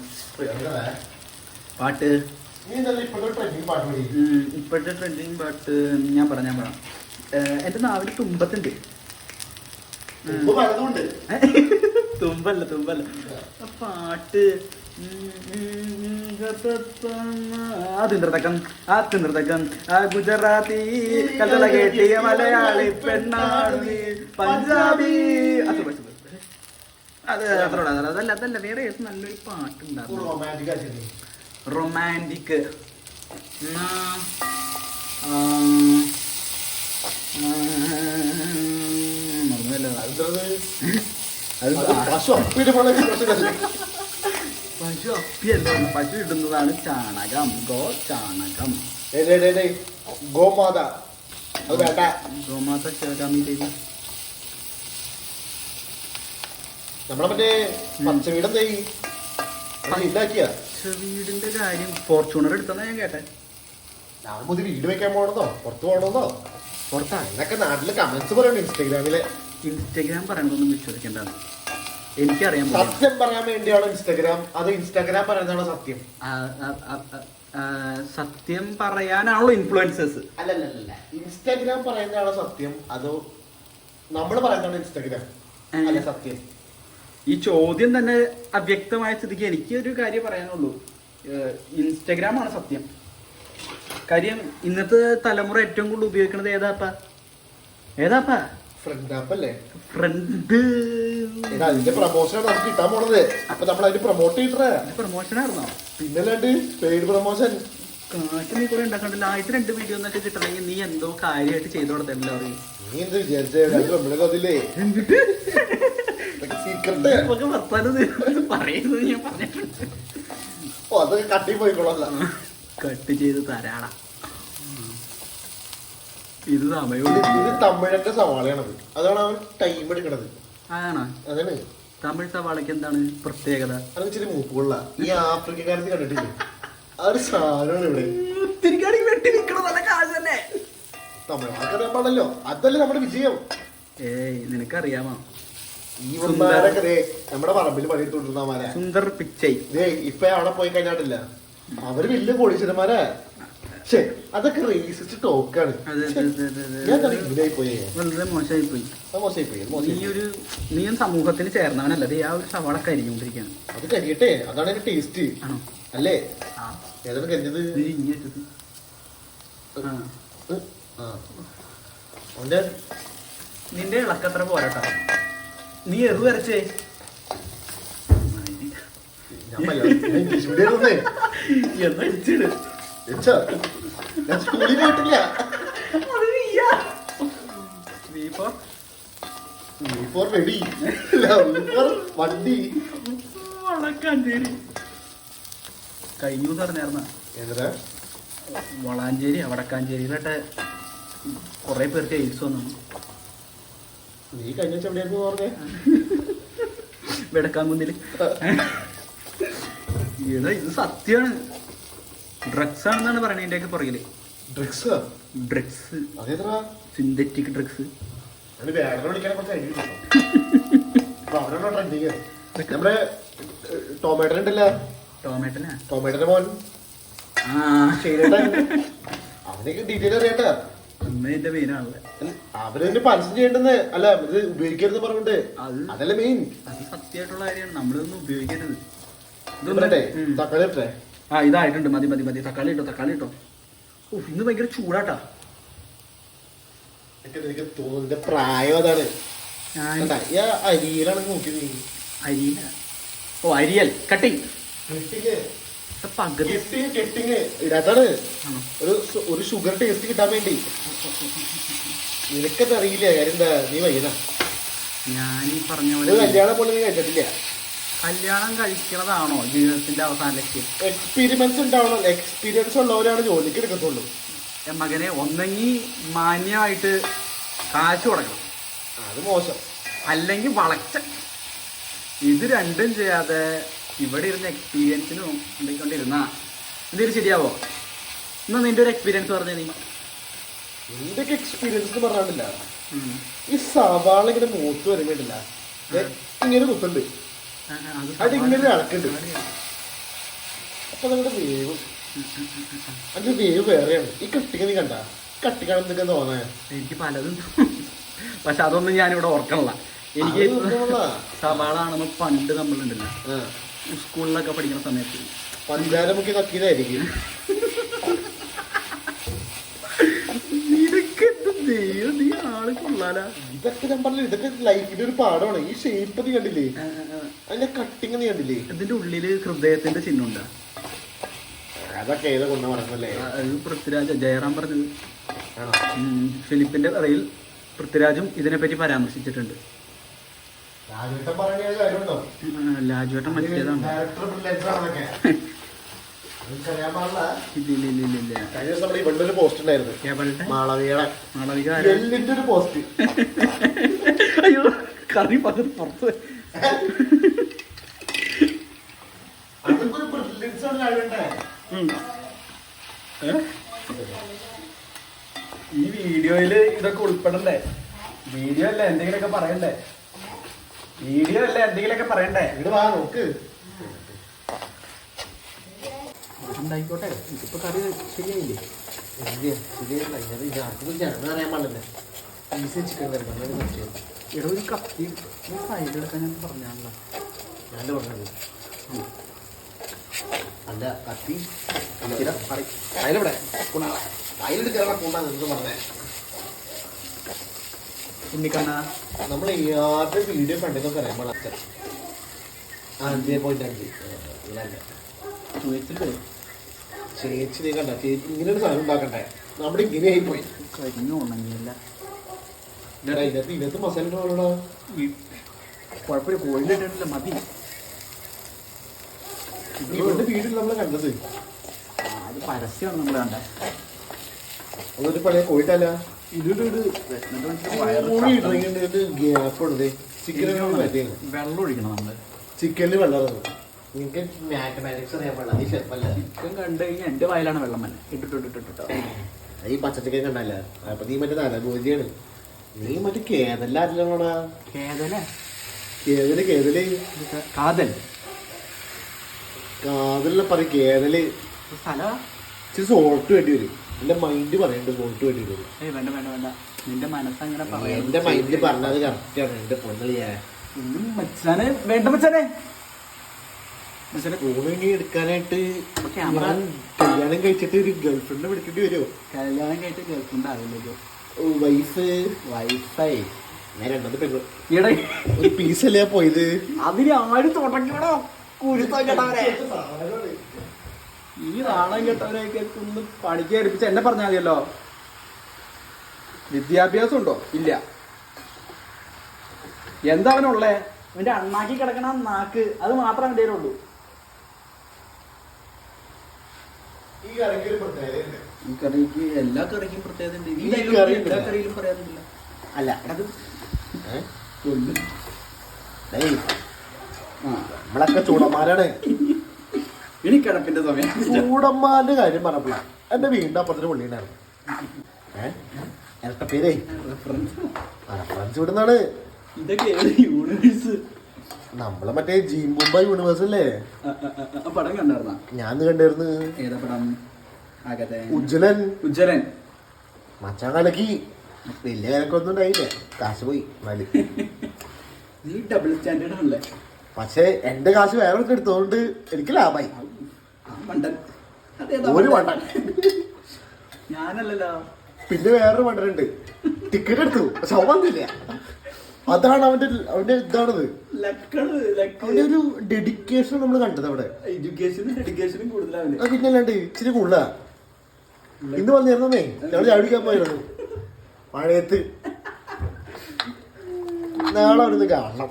[SPEAKER 1] പാട്ട്. ഇപ്പോഴത്തെ ട്രെൻഡിങ് പാട്ട് ഞാൻ പറയാം. എന്റെ നാവില് തുമ്പത്തുണ്ട്. തുമ്പല്ല പാട്ട്. തിന്തർത്തക്കം ഗുജറാത്തി കഥ കേട്ടിയ മലയാളി പെണ്ണാണ് പഞ്ചാബി. അതല്ല വേറെ നല്ലൊരു പാട്ടുണ്ടായിരുന്നു, റൊമാൻറ്റിക്. പശു പശു ഇടുന്നതാണ് ചാണകം. ചാണകം
[SPEAKER 2] ഗോമാത.
[SPEAKER 1] ഗോമാത
[SPEAKER 2] നമ്മളെ മറ്റേ പച്ച വീടെന്തായി ഇതാക്കിയ
[SPEAKER 1] വീടിന്റെ കാര്യം ഫോർച്യൂണർ എടുത്തെന്നാ ഞാൻ കേട്ടെ.
[SPEAKER 2] ഞാൻ പുതിയ വീട് വെക്കാൻ പോകണമെന്നോ പുറത്ത് പോകണമെന്നോ പുറത്താ എന്നൊക്കെ നാട്ടില് കമന്റ്സ് പറയണം ഇൻസ്റ്റാഗ്രാമില്.
[SPEAKER 1] ഇൻസ്റ്റാഗ്രാം പറയണതൊന്നും വിശ്വസിക്കേണ്ടതാണ്, എനിക്കറിയാം.
[SPEAKER 2] സത്യം പറയാൻ വേണ്ടിയാണോ ഇൻസ്റ്റാഗ്രാം? അത് ഇൻസ്റ്റാഗ്രാം പറയുന്നതാണോ സത്യം?
[SPEAKER 1] സത്യം പറയാനാണല്ലോ ഇൻഫ്ലുവൻസേഴ്സ്.
[SPEAKER 2] അല്ലല്ല, ഇൻസ്റ്റാഗ്രാം പറയുന്നതാണോ സത്യം അതോ നമ്മൾ പറയുന്നതാണോ ഇൻസ്റ്റാഗ്രാം അല്ല സത്യം?
[SPEAKER 1] ഈ ചോദ്യം തന്നെ അവ്യക്തമായ സ്ഥിതിക്ക് എനിക്ക് ഒരു കാര്യം പറയാനുള്ളൂ, ഇൻസ്റ്റാഗ്രാം ആണ് സത്യം. കാര്യം ഇന്നത്തെ തലമുറ ഏറ്റവും കൂടുതൽ ഉപയോഗിക്കുന്നത് ഏതാപ്പാ
[SPEAKER 2] ഫ്രണ്ട് ആപ്പ് അല്ലേ?
[SPEAKER 1] ഫ്രണ്ട്.
[SPEAKER 2] അതിന്റെ പ്രൊമോഷനാണ് നമുക്ക് കിട്ടാൻ പോണത്. അപ്പൊ നമ്മൾ അതിന് പ്രൊമോട്ട് ചെയ്തിട്ടേ.
[SPEAKER 1] പ്രൊമോഷനായിരുന്നോ?
[SPEAKER 2] പിന്നല്ലാണ്ട് പെയ്ഡ് പ്രൊമോഷൻ.
[SPEAKER 1] കാറ്റ് നീ കുറെ ഉണ്ടാക്കണ്ടല്ലോ. ആദ്യത്തെ 2 വീഡിയോ എന്നൊക്കെ കിട്ടണമെങ്കിൽ നീ എന്തോ കാര്യമായിട്ട് ചെയ്തു കൊടുത്തല്ലോ.
[SPEAKER 2] നീ എന്ത് വിചാരിച്ചേ? അതില്ലേ
[SPEAKER 1] പറയുന്നത് ഞാൻ പറഞ്ഞിട്ടുണ്ട്.
[SPEAKER 2] ഓ അതൊക്കെ കട്ടി പോയിക്കോളാം.
[SPEAKER 1] കട്ട് ചെയ്ത് തരാടാ. ഇത്
[SPEAKER 2] ഇത് തമിഴന്റെ സവാളയാണത്. അതാണ് അവൻ ടൈം എടുക്കണത്.
[SPEAKER 1] ആണോ?
[SPEAKER 2] അതാണ്
[SPEAKER 1] തമിഴ് സവാളക്ക് എന്താണ് പ്രത്യേകത?
[SPEAKER 2] അത് ഇച്ചിരി മൂക്കുള്ള ഈ ആഫ്രിക്കക്കാരത്ത് കണ്ടിട്ടില്ലേ? ആ ഒരു സാധനമാണ് ഇവിടെ.
[SPEAKER 1] വെട്ടി നിൽക്കണം, നല്ല കാശ് തന്നെ.
[SPEAKER 2] തമിഴ്നാട്ടിൽ പാടല്ലോ, അതല്ലേ നമ്മുടെ വിജയം.
[SPEAKER 1] നിനക്കറിയാമോ
[SPEAKER 2] ഈ നമ്മുടെ പറമ്പിൽ പണിയെടുത്തോണ്ടിരുന്നമാരെ
[SPEAKER 1] സുന്ദർ പിച്ചൈ
[SPEAKER 2] ഇപ്പൊ അവിടെ പോയി കഴിഞ്ഞാട്ടില്ല. അവര് വലിയ കോടീശ്വരന്മാരാ. അതൊക്കെ റേസിസ്റ്റ് ടോക്കാണ്.
[SPEAKER 1] വളരെ മോശമായി പോയി. നീയും സമൂഹത്തിന് ചേർന്നവനല്ലേ? ആ ഒരു സവാള കരിഞ്ഞുകൊണ്ടിരിക്കുകയാണ്.
[SPEAKER 2] അത് കരിയട്ടെ, അതാണ് അതിന്റെ ടേസ്റ്റ് അല്ലേ? ഏതാണ് കരിഞ്ഞത്?
[SPEAKER 1] നിന്റെ ഇളക്കത്ര പോരട്ടോ. നീ എറു വരച്ചേ.
[SPEAKER 2] സ്കൂളിൽ പോയിട്ടില്ല. വണ്ടി
[SPEAKER 1] കഴിഞ്ഞു പറഞ്ഞായിരുന്ന വളാഞ്ചേരി വടക്കാഞ്ചേരിയിലോട്ടെ കൊറേ പേർക്ക് എയ്ഡ്സ് വന്നു.
[SPEAKER 2] നീ കഴിഞ്ഞ എവിടെയായിരുന്നു പറഞ്ഞേ?
[SPEAKER 1] വെടക്കാൻകുന്നില്. ഇത് സത്യമാണ്. ഡ്രഗ്സ് ആണെന്നാണ് പറയണത്. ഇതിന്റെ ഒക്കെ പുറകില് ഡ്രഗ്സ് സിന്തറ്റിക് ഡ്രഗ്സ്.
[SPEAKER 2] നമ്മുടെ ടോമാറ്റോണ്ടല്ല, ടോമാറ്റോന്റെ മോൻ അവനൊക്കെ ഡീറ്റെയിൽ അറിയണ്ട.
[SPEAKER 1] ഇതിന്റെ മെയിനാണല്ലേ
[SPEAKER 2] അവരതിന് പരസ്യം ചെയ്യേണ്ടെന്ന്. അല്ല ഇത് ഉപയോഗിക്കരുത് പറഞ്ഞിട്ട് അതല്ല മെയിൻ.
[SPEAKER 1] അത് സത്യമായിട്ടുള്ള കാര്യമാണ്. നമ്മളിതൊന്നും ഉപയോഗിക്കരുത്.
[SPEAKER 2] തക്കാളി ഇട്ടേ.
[SPEAKER 1] ഇതായിട്ടുണ്ട്. മതി. തക്കാളി ഇട്ടോ. ഇന്ന് ഭയങ്കര ചൂടാട്ടാ.
[SPEAKER 2] എനിക്ക് തോന്നുന്ന പ്രായം അതാണ്. അരിയിലാണ് നോക്കി.
[SPEAKER 1] അരിയില? അരിയൽ കട്ടിങ്.
[SPEAKER 2] ഇതാണ് ഒരു ഷുഗർ ടേസ്റ്റ് കിട്ടാൻ വേണ്ടി. നിനക്കത് അറിയില്ല കാര്യം എന്താ? നീ വയ്യനാ.
[SPEAKER 1] ഞാൻ ഈ പറഞ്ഞ പോലെ
[SPEAKER 2] കല്യാണം പോലെ നീ കഴിച്ചിട്ടില്ല.
[SPEAKER 1] കല്യാണം കഴിക്കണതാണോ ജീവിതത്തിന്റെ അവസാന ലക്ഷ്യം?
[SPEAKER 2] എക്സ്പീരിയൻസ് ഉണ്ടാവണം. എക്സ്പീരിയൻസ് ഉള്ളവരാണ് ജോലിക്ക് എടുക്കത്തുള്ളൂ.
[SPEAKER 1] മകനെ ഒന്നെങ്കിൽ മാന്യമായിട്ട് കാശ് കൊടുക്കണം,
[SPEAKER 2] അത് മോശം.
[SPEAKER 1] അല്ലെങ്കിൽ വളച്ച. ഇത് രണ്ടും ചെയ്യാതെ ഇവിടെ ഇരുന്ന് എക്സ്പീരിയൻസിനും ഉണ്ടായിക്കൊണ്ടിരുന്നാ എന്തെങ്കിലും ശരിയാവോ? എന്നാ നിന്റെ ഒരു എക്സ്പീരിയൻസ് പറഞ്ഞ നീ.
[SPEAKER 2] എന്തൊക്കെ എക്സ്പീരിയൻസ് പറഞ്ഞില്ല. ഈ സവാള ഇങ്ങനെ മൂത്ത് വരുമ്പോട്ടില്ല, ഇങ്ങനെ കുത്തുണ്ട്, അതിങ്ങനെ ഇളക്കുണ്ട്. അപ്പൊ നമ്മുടെ വേവ്, അതിന്റെ വേവ് വേറെയാണ്. ഈ കട്ടിക്ക് നീ കണ്ട കട്ടിക്കണം എന്നൊക്കെ തോന്നാ.
[SPEAKER 1] എനിക്ക് പലതും, പക്ഷെ അതൊന്നും ഞാനിവിടെ ഓർക്കണില്ല. എനിക്ക് സവാള ആണെന്ന് പണ്ട് നമ്മളുണ്ടല്ലോ സ്കൂളിലൊക്കെ പഠിക്കുന്ന സമയത്ത്
[SPEAKER 2] പഞ്ചാര മുക്കി നക്കിയതായിരിക്കും. ഇതൊക്കെ ഞാൻ പറഞ്ഞു, ഇതൊക്കെ ലൈഫിന്റെ ഒരു പാഠമാണ്. ഈ ഷേപ്പ് നീ കണ്ടില്ലേ, അതിന്റെ കട്ടിങ് നീ കണ്ടില്ലേ?
[SPEAKER 1] ഇതിന്റെ ഉള്ളില് ഹൃദയത്തിന്റെ ചിഹ്നമുണ്ട്.
[SPEAKER 2] അതൊക്കെ ഏതാ കൊണ്ട പറഞ്ഞല്ലേ?
[SPEAKER 1] അത് പൃഥ്വിരാജ് ജയറാം പറഞ്ഞത്. ഫിലിപ്പിന്റെ കഥയിൽ പൃഥ്വിരാജും ഇതിനെപ്പറ്റി പരാമർശിച്ചിട്ടുണ്ട്. ലാജുവേട്ടൻ മറ്റേതാണ്.
[SPEAKER 2] മാളവിക
[SPEAKER 1] അയ്യോ കറി പുറത്ത്
[SPEAKER 2] അതൊക്കെ ഒരു ബ്രില്യൻസ് ആണ് കഴിയണ്ടേ.
[SPEAKER 1] ഈ വീഡിയോയില് ഇതൊക്കെ ഉൾപ്പെടണ്ടേ? വീഡിയോ അല്ലേ എന്തെങ്കിലുമൊക്കെ പറയണ്ടേ? വീഡിയോ അല്ലേ എന്തെങ്കിലുമൊക്കെ പറയണ്ടേ?
[SPEAKER 2] ഇവിടെ വാ നോക്ക്.
[SPEAKER 1] ഉണ്ടായിക്കോട്ടെ, ഇതിപ്പോ കറി ശരിയായില്ലേ?
[SPEAKER 2] ശരിയല്ല, ഇത് ആർക്കും ചേർന്ന് അറിയാൻ പാടില്ല. ഈസി ചിക്കൻ കറി പറഞ്ഞു.
[SPEAKER 1] ഇവിടെ ഒരു കത്തി സൈഡ് എടുക്കാൻ ഞാൻ പറഞ്ഞാണല്ലോ.
[SPEAKER 2] ഞാൻ പറഞ്ഞത് അല്ല കത്തി
[SPEAKER 1] അതിലെവിടെ
[SPEAKER 2] അതിലെടുക്കാനുള്ള കൂട്ടാൻ എന്ത് പറഞ്ഞേ.
[SPEAKER 1] ഉണ്ണിക്കണ്ണ
[SPEAKER 2] നമ്മൾ ആദ്യം വീഡിയോ കണ്ടെന്നൊക്കെ അറിയാൻ പാടില്ല. അച്ഛൻ 5.5
[SPEAKER 1] ചോദിച്ചിട്ട്
[SPEAKER 2] ചേച്ചി നീ കണ്ട ചേച്ചി ഇങ്ങനെ ഒരു സാധനം ഉണ്ടാക്കണ്ടേ. നമ്മുടെ ഇങ്ങനെ ആയി പോയി.
[SPEAKER 1] കരിഞ്ഞു ഉണങ്ങിയില്ല.
[SPEAKER 2] ഇതിനകത്ത് മസാല ഇടാ.
[SPEAKER 1] കുഴപ്പമില്ല, കോഴിൻ്റെ ഇട്ടിട്ടില്ല, മതി.
[SPEAKER 2] ഇവരുടെ വീട്ടിൽ നമ്മൾ കണ്ടത്
[SPEAKER 1] അത് പരസ്യമാണ് നമ്മൾ കണ്ടത്.
[SPEAKER 2] അതൊരു പഴയ കോഴിട്ടല്ല.
[SPEAKER 1] ഇതിട്ട്
[SPEAKER 2] ഗ്യാപ്പ് ഉണ്ട്. ചിക്കൻ
[SPEAKER 1] വെള്ളം ഒഴിക്കണം നമ്മള്.
[SPEAKER 2] ചിക്കനിൽ വെള്ളം നിങ്ങൾക്ക് മാത്തമാറ്റിക്സ് അറിയാൻ പാടില്ല. നീ ഷെഫല്ല.
[SPEAKER 1] ചിക്കൻ കണ്ടു കഴിഞ്ഞാൽ എന്റെ വായിലാണ് വെള്ളം തന്നെ. ഇട്ടിട്ടോ
[SPEAKER 2] ഈ പച്ചച്ചിക്കൻ കണ്ടല്ല. അപ്പൊ നീ മറ്റേ തലഭോജിയാണ്. നീ മറ്റേ കേതല്ലാറില്ലോടാ.
[SPEAKER 1] കേതല്
[SPEAKER 2] കാതൽ കാതലിനെ പറയും. കേതല്
[SPEAKER 1] സ്ഥലം
[SPEAKER 2] ഇച്ചിരി സോൾട്ട് വേണ്ടി വരും. എന്റെ മൈൻഡ് പറയണ്ട് സോൾട്ട് വേണ്ടി വരും.
[SPEAKER 1] വേണ്ട നിന്റെ മനസ്സങ്ങനെ പറയാം.
[SPEAKER 2] എന്റെ മൈൻഡ് പറഞ്ഞത് കറക്റ്റാണ്. എന്റെ പൊന്നളിയാ
[SPEAKER 1] മച്ചാനെ വേണ്ട. മച്ചാനെ
[SPEAKER 2] ഊണിനി എടുക്കാനായിട്ട് ഞാൻ കല്യാണം കഴിച്ചിട്ട് ഒരു ഗേൾഫ്രണ്ടിനെ വിളിക്കേണ്ടി വരുമോ?
[SPEAKER 1] കല്യാണം കഴിച്ചിട്ട് ഗേൾഫ്രണ്ട് ആവില്ലല്ലോ.
[SPEAKER 2] വൈഫൈ ഞാൻ രണ്ടാമത്തെ പെണ്ണു
[SPEAKER 1] ഈടെ
[SPEAKER 2] ഒരു പീസല്ലേ പോയത്.
[SPEAKER 1] അതിന് ആരും തുടങ്ങിയോ കുരുത്തം കേട്ടവരെ. ഈ നാണം കെട്ടവരെയൊക്കെ ഒന്ന് പണിക്ക് ഏൽപ്പിച്ച എന്നെ പറഞ്ഞാൽ മതിയല്ലോ. വിദ്യാഭ്യാസം ഉണ്ടോ? ഇല്ല. എന്താ അവനുള്ളേ? അവന്റെ അണ്ണാക്കി കിടക്കണ നാക്ക്, അത് മാത്രം അവൻ്റെ ഉള്ളൂ.
[SPEAKER 2] ഈ കറിക്ക് ഒരു പ്രത്യേകതയുണ്ട്.
[SPEAKER 1] ഈ കറിക്ക് എല്ലാ കറിക്കും പ്രത്യേകത ഉണ്ട്. എല്ലാ കറിയിലും പറയാറില്ല.
[SPEAKER 2] അല്ല
[SPEAKER 1] അത്
[SPEAKER 2] നമ്മളൊക്കെ ചൂടന്മാരാണ്.
[SPEAKER 1] ഇനി കിടപ്പിന്റെ സമയം.
[SPEAKER 2] ചൂടന്മാരുടെ കാര്യം പറഞ്ഞപ്പോഴാണ് എന്റെ വീടിന്റെ അപ്പുറത്തിന് പുള്ളിയുണ്ടായിരുന്നു. ഇരട്ട പേരേ റെഫറൻസ് വിടുന്നാണ്.
[SPEAKER 1] ഇതൊക്കെ യൂണിവേഴ്സ്.
[SPEAKER 2] നമ്മള് മറ്റേ ജീംബുംബ യൂണിവേഴ്സ് അല്ലേ?
[SPEAKER 1] പടം കണ്ടായിരുന്ന?
[SPEAKER 2] ഞാൻ കണ്ടായിരുന്നു.
[SPEAKER 1] ഏതാ പടം?
[SPEAKER 2] ഉജ്ജലൻ. മച്ചാൻ കലക്കി. വലിയ വിലക്കൊന്നും ഉണ്ടായില്ല. കാശ് പോയി.
[SPEAKER 1] നീ ഡബിൾ സ്റ്റാൻഡേർഡ് ആണല്ലേ?
[SPEAKER 2] പക്ഷെ എന്റെ കാശ് വേറെ എടുത്തോണ്ട് എനിക്ക് ലാഭമായി. ഒരു വണ്ടൻ.
[SPEAKER 1] ഞാനല്ലല്ലോ.
[SPEAKER 2] പിന്നെ വേറൊരു വണ്ടനുണ്ട്. ടിക്കറ്റ് എടുത്തു പക്ഷെ അവൻ വന്നില്ല. അതാണ് അവന്റെ ഇതാണത്. അവന്റെ ഒരു ഡെഡിക്കേഷൻ നമ്മൾ കണ്ടത് അവിടെ.
[SPEAKER 1] ഡെഡിക്കേഷനും കൂടുതലാണ്.
[SPEAKER 2] പിന്നെ അല്ലാണ്ട് ഇച്ചിരി കൂടുതലാ. ഇന്ന് വന്നിരുന്നേ ഞങ്ങൾ ചാടിക്കാൻ പോയിരുന്നു മഴയത്ത്. നാളെ അവിടുന്ന് കാണണം.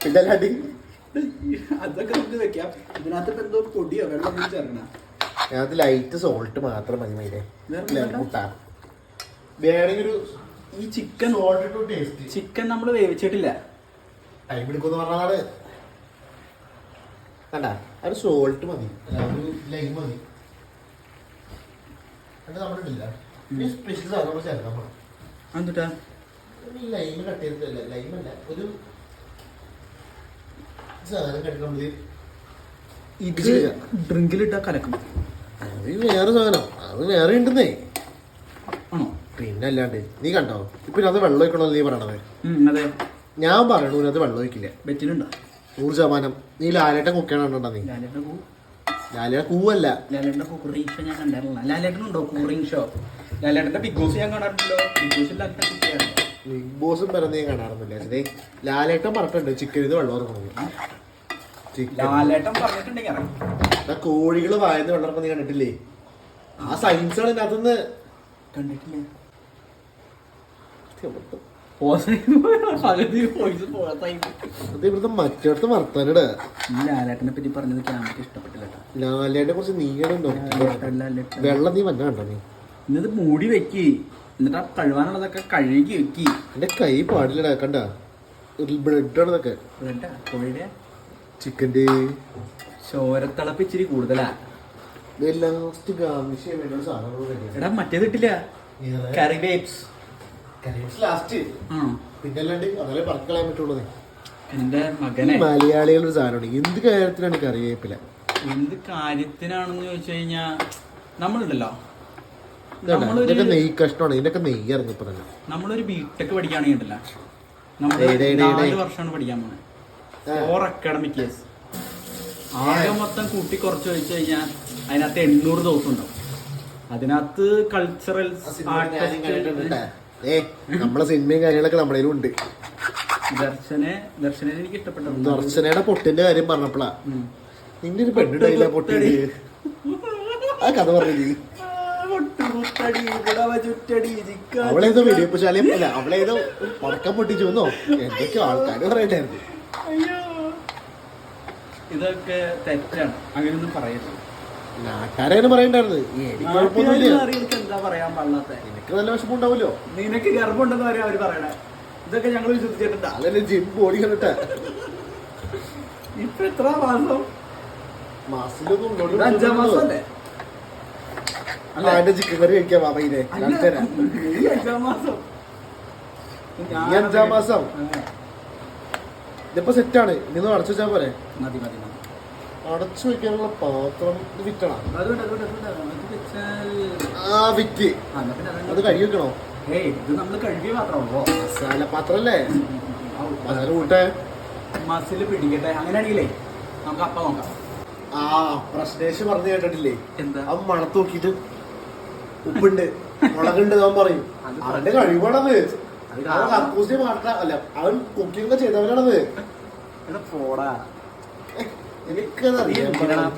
[SPEAKER 2] പിന്നെ അല്ലാണ്ട്
[SPEAKER 1] അതൊക്കെ നമുക്ക് വെക്കാം. ഇതിനകത്ത് എന്തോ പൊടിയോ വെള്ളം ചേർക്കണം.
[SPEAKER 2] അതിനകത്ത് ലൈറ്റ് സോൾട്ട് മാത്രം മതി. മൈലേ കൂട്ടാ വേണമെങ്കിൽ ഒരു
[SPEAKER 1] ഈ ചിക്കൻ ചിക്കൻ നമ്മൾ വേവിച്ചിട്ടില്ല.
[SPEAKER 2] ടൈം എടുക്കുമെന്ന് പറഞ്ഞാണ്. കണ്ട അത് സോൾട്ട് മതി. ലൈം മതി. നമ്മളില്ല സ്പെഷ്യൽ സാധനം ചേർക്കാം.
[SPEAKER 1] എന്നിട്ടാ
[SPEAKER 2] ലൈം കട്ട് ചെയ്തിട്ടില്ല. ലൈമല്ല ഒരു സാധനം കട്ടി നമ്മള്
[SPEAKER 1] ഇത് ഡ്രിങ്കിലിട്ടാ കലക്കും.
[SPEAKER 2] അത് വേറെ സാധനം. അത് വേറെ ഉണ്ടെന്നേ.
[SPEAKER 1] ആണോ?
[SPEAKER 2] പിന്നെ അല്ലാണ്ട് നീ കണ്ടോ ഇപ്പൊ അത് വെള്ളം ഒഴിക്കണോ നീ പറയണത്?
[SPEAKER 1] അതെ
[SPEAKER 2] ഞാൻ പറയണു അത് വെള്ളം ഒഴിക്കില്ല.
[SPEAKER 1] ബെറ്റിലുണ്ടോ?
[SPEAKER 2] 100%. നീ ലാലേട്ടൻ കുക്കണോ? നീ ലാലേട്ടൻ കൂവല്ല.
[SPEAKER 1] ലാലേട്ടന്റെ കുക്കറിംഗ് ഷോ ഞാൻ കണ്ടായിരുന്നില്ല. ലാലേട്ടനുണ്ടോ കുക്കറിംഗ് ഷോ? ലാലേട്ടന്റെ ബിഗ് ബോസ് ഞാൻ കാണാറുണ്ടല്ലോ. ബിഗ് ബോസിൽ
[SPEAKER 2] ബിഗ് ബോസും പറഞ്ഞ് ഞാൻ കാണാറൊന്നുമില്ല. ലാലേട്ടൻ പറഞ്ഞിട്ടുണ്ട് ചിക്കൻ ഇത് വെള്ളം ഇറങ്ങണം.
[SPEAKER 1] ലാലേട്ടൻ പറഞ്ഞിട്ടുണ്ടെങ്കിൽ
[SPEAKER 2] കോഴികള് വായന്ന് വെള്ളം ഇറങ്ങുന്ന നീ കണ്ടിട്ടില്ലേ? ആ സയൻസാണ് ഇതിനകത്തുനിന്ന്.
[SPEAKER 1] കണ്ടിട്ടില്ല.
[SPEAKER 2] അത് ഇവിടുത്തെ മറ്റടുത്ത് വർത്താനടാ.
[SPEAKER 1] ലാലേട്ടനെ പറ്റി പറഞ്ഞത് ക്യാമറയ്ക്ക് ഇഷ്ടപ്പെട്ടില്ല.
[SPEAKER 2] ലാലേട്ടനെ കുറിച്ച് നീയുണ്ടോ? വെള്ളം നീ വന്ന കണ്ടോ? നീ
[SPEAKER 1] എന്നിട്ട് മൂടി വെക്കി. എന്നിട്ട് ആ കഴുകാനുള്ളതൊക്കെ കഴുകി വെക്കി.
[SPEAKER 2] എന്റെ കൈ പാടില്ലടാ. കണ്ട ബ്രെഡാണ് ഇതൊക്കെ.
[SPEAKER 1] കോഴിയുടെ
[SPEAKER 2] ചിക്കൻ്റെ
[SPEAKER 1] ചോരത്തിളപ്പ് ഇച്ചിരി കൂടുതലാ.
[SPEAKER 2] ലാസ്റ്റ് ഗാർണിഷ് ചെയ്യാൻ വേണ്ടിയുള്ള സാധനങ്ങൾ
[SPEAKER 1] എടാ മറ്റേത് ഇട്ടില്ല, കറിവേപ്സ്.
[SPEAKER 2] ലാസ്റ്റ് പിന്നെ അല്ലാണ്ട് അതല്ലേ പറക്കളയാൻ പറ്റുള്ളത്.
[SPEAKER 1] എന്റെ മകനെ
[SPEAKER 2] മലയാളികളുടെ സാധനമാണ്. എന്ത് കാര്യത്തിലാണ് കറിവേപ്പില?
[SPEAKER 1] എന്ത് കാര്യത്തിനാണെന്ന് ചോദിച്ചു കഴിഞ്ഞാ നമ്മളുണ്ടല്ലോ,
[SPEAKER 2] ഇതൊക്കെ നെയ്യ് കഷ്ടമാണ്. ഇതിനൊക്കെ നെയ്യ് ഇറങ്ങിപ്പോ തന്നെ.
[SPEAKER 1] നമ്മളൊരു ബിടെക് പഠിക്കുകയാണെങ്കിൽ ഉണ്ടല്ലോ, നമ്മൾ 4 വർഷമാണ് പഠിക്കാൻ പോണേ. 4 അക്കാഡമിക് ഇയേഴ്സ്. ആകെ മൊത്തം കൂട്ടി കുറച്ച് വെച്ച് കഴിഞ്ഞാൽ അതിനകത്ത് 800 ദിവസം ഉണ്ടാവും. അതിനകത്ത് കൾച്ചറൽ
[SPEAKER 2] നമ്മളെ സിനിമയും കാര്യങ്ങളൊക്കെ നമ്മളതിലും ഉണ്ട്.
[SPEAKER 1] ദർശനെ എനിക്ക് ഇഷ്ടപ്പെട്ടു.
[SPEAKER 2] ദർശനയുടെ പൊട്ടിന്റെ കാര്യം പറഞ്ഞപ്പോഴാ നിന്റെ ഒരു പെണ്ണുണ്ടായില്ല പൊട്ടി. ആ കഥ പറഞ്ഞു. അവളേതോ വെടിവെപ്പശാലയും അല്ല, അവളേതോ പടക്കം പൊട്ടിച്ചു എന്നോ എന്തൊക്കെയോ ആൾക്കാർ പറയണ്ടായിരുന്നു.
[SPEAKER 1] ഇതൊക്കെ തെറ്റാണ്, അങ്ങനെയൊന്നും പറയരുത്.
[SPEAKER 2] നാട്ടുകാരങ്ങനെ പറയണ്ടായിരുന്നു.
[SPEAKER 1] എന്താ പറയാൻ പാടില്ലാത്ത?
[SPEAKER 2] എനിക്ക് നല്ല വിഷമം ഉണ്ടാവുമല്ലോ.
[SPEAKER 1] നിനക്ക് ഗർഭമുണ്ടെന്ന് പറയാ അവര് പറയണേ. ഇതൊക്കെ ഞങ്ങൾ വിശ്വസിച്ചിട്ടുണ്ടാ.
[SPEAKER 2] അതല്ലേ ജിം ബോഡി കണ്ടിട്ടാ.
[SPEAKER 1] ഇപ്പൊ എത്ര മാസം?
[SPEAKER 2] മാസത്തിലൊന്നും
[SPEAKER 1] 5-ാം മാസം അല്ലേ?
[SPEAKER 2] എന്റെ ചിക്കൻ കറി കഴിക്കാം ബാബയിലെ.
[SPEAKER 1] 5-ാം മാസം.
[SPEAKER 2] 5-ാം മാസം ഇതിപ്പോ സെറ്റാണ്. ഇന്ന് അടച്ചു വെച്ചാ പോരെ.
[SPEAKER 1] മതി.
[SPEAKER 2] അടച്ചു വെക്കാനുള്ള പാത്രം ഇത് വിറ്റണം. വിറ്റ് അത് കഴുകി വെക്കണോ?
[SPEAKER 1] ഇത് നമ്മള് കഴുകി മാത്രമല്ലോ.
[SPEAKER 2] മസാല പാത്രല്ലേ? മസാല കൂട്ടെ
[SPEAKER 1] മസില് പിടിക്കട്ടെ. അങ്ങനെയാണെങ്കിലേ നമുക്ക് അപ്പം നോക്കാം.
[SPEAKER 2] പ്രശ്നേഷ് പറഞ്ഞു കേട്ടിട്ടില്ലേ?
[SPEAKER 1] എന്താ?
[SPEAKER 2] അവൻ മണത്ത് നോക്കിട്ട് ഉപ്പുണ്ട് മുളകുണ്ട് അവൻ പറയും. അവന്റെ കഴിവാണത്. അവൻ കക്കൂസി മാറ്റാ അല്ല, അവൻ കുക്കിംഗ് ചെയ്തവനാണത്.
[SPEAKER 1] പോടാ,
[SPEAKER 2] എനിക്കതറിയാം.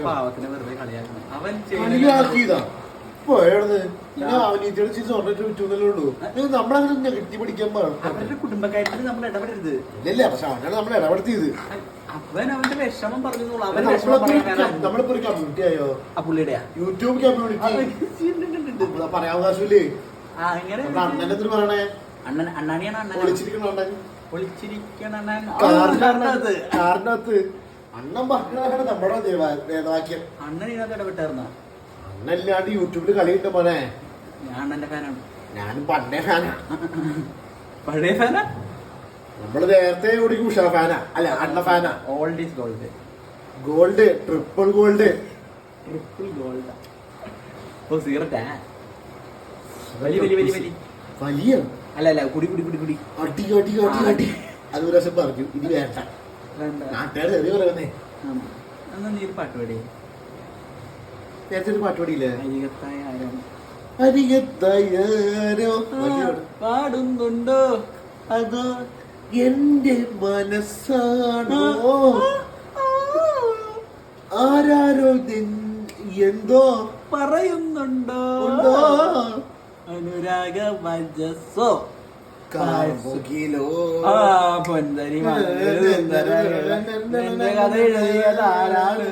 [SPEAKER 1] പാവത്തിനെ വെറുതെ കളിയാക്കണം. അവൻ
[SPEAKER 2] നമ്മളങ്ങനെ കെട്ടി പിടിക്കാൻ
[SPEAKER 1] അവരുടെ കുടുംബക്കാര്യത്തിൽ നമ്മൾ ഇടപെടരുത്.
[SPEAKER 2] ഇല്ല, പക്ഷെ അവനാണ് നമ്മൾ ഇടപെടുത്തിയത്.
[SPEAKER 1] അവൻ അവന്റെ വിഷമം പറഞ്ഞു.
[SPEAKER 2] നമ്മളിപ്പോ ഒരു കമ്മ്യൂണിറ്റി ആയോ?
[SPEAKER 1] പുള്ളിയുടെ
[SPEAKER 2] യൂട്യൂബ് കമ്മ്യൂണിറ്റി പറയാൻ അവകാശമില്ലേ? അണ്ണൻ എന്തിനു പറയണേ?
[SPEAKER 1] അണ്ണാണിയാണ്
[SPEAKER 2] കാറിനകത്ത് അണ്ണൻ പറഞ്ഞതാണ് നമ്മുടെ വേദവാക്യം.
[SPEAKER 1] അണ്ണൻ ഇതിനകത്ത് ഇടപെട്ടായിരുന്ന?
[SPEAKER 2] അണ്ണല്ലാണ്ട് യൂട്യൂബില് കളിയുണ്ട് മോനെ.
[SPEAKER 1] ഞാൻ അണ്ണന്റെ ഫാനാണ്.
[SPEAKER 2] ഞാനും പണ്ടേ ഫാനാ.
[SPEAKER 1] പഴയ ഫാനാ?
[SPEAKER 2] നമ്മള് നേരത്തെ കൂടി ഉഷ ഫാനാ. അല്ല, അണ്ണ ഫാനാ.
[SPEAKER 1] Old is gold.
[SPEAKER 2] Gold, triple gold.
[SPEAKER 1] ഓ സിഗരറ്റാ? വലിയ അല്ല കുടി
[SPEAKER 2] അടി അത് ഒരു ദിവസം പറഞ്ഞു. ഇനി വേണ്ട, നാട്ടുകാർ എറിയ പറയുന്നേ.
[SPEAKER 1] എന്നാ നീ ഒരു പാട്ട് പാടി.
[SPEAKER 2] നേരത്തെ ഒരു പാട്ട് പാടിയില്ലേ?
[SPEAKER 1] അരികത്തായാരോ പാടുന്നുണ്ടോ
[SPEAKER 2] അതോ എന്റെ മനസ്സാണോ? ആരാരോ എന്തോ
[SPEAKER 1] പറയുന്നുണ്ടോ? അനുരാഗ വജസ്സോ പൊന്തരി കഥ എഴുതിയതാരാണ്?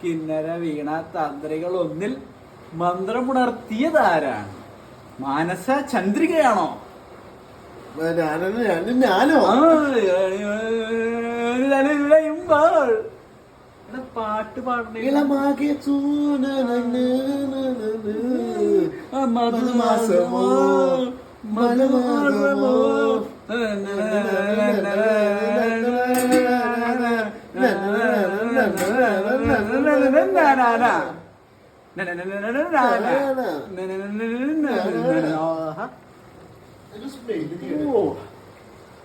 [SPEAKER 1] കിന്നര വീണ തന്ത്രികൾ ഒന്നിൽ മന്ത്രമുണർത്തിയതാരാണ്? മാനസ ചന്ദ്രികയാണോ?
[SPEAKER 2] ഞാനോ?
[SPEAKER 1] പാട്ട് പാടണേ.
[SPEAKER 2] മധുമാസമോ മലമാസമോ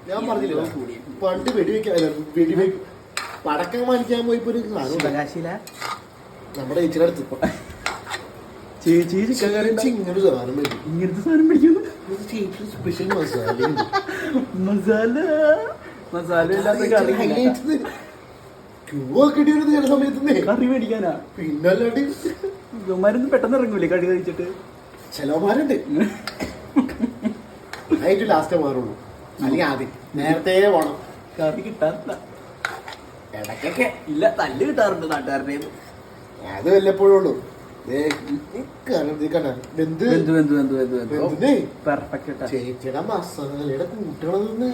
[SPEAKER 2] ഞാൻ പറഞ്ഞില്ല പണ്ട് വെടിവെക്കാൻ പടക്കം വാങ്ങിക്കാൻ പോയിപ്പോ ഒരു നമ്മുടെ ചേച്ചിയുടെ അടുത്ത്
[SPEAKER 1] ചേച്ചി
[SPEAKER 2] ഇങ്ങനൊരു സാധനം മേടിക്കും.
[SPEAKER 1] ഇങ്ങനത്തെ സാധനം മേടിക്കുന്നു.
[SPEAKER 2] ചേച്ചി സ്പെഷ്യൽ മസാല
[SPEAKER 1] ഇല്ലാത്ത കറി
[SPEAKER 2] ചില സമയത്ത്
[SPEAKER 1] കറി മേടിക്കാനാ.
[SPEAKER 2] പിന്നല്ലാണ്ട്
[SPEAKER 1] മരുന്ന് പെട്ടെന്ന് ഇറങ്ങൂലേ കടി കഴിച്ചിട്ട്?
[SPEAKER 2] ചിലവന്മാരുണ്ട്. അതിന്റെ ലാസ്റ്റേ മാറുള്ളൂ. അല്ലെങ്കിൽ ആദ്യം നേരത്തെ പോണം.
[SPEAKER 1] കറി കിട്ടാറില്ല.
[SPEAKER 2] ഇടയ്ക്കൊക്കെ
[SPEAKER 1] ഇല്ല, തല്ല് കിട്ടാറുണ്ട് നാട്ടുകാരുടെ.
[SPEAKER 2] അത് വല്ലപ്പോഴും ഉള്ളൂ. ചേച്ചിയുടെ മസാലയുടെ കൂട്ടുകളൊന്ന്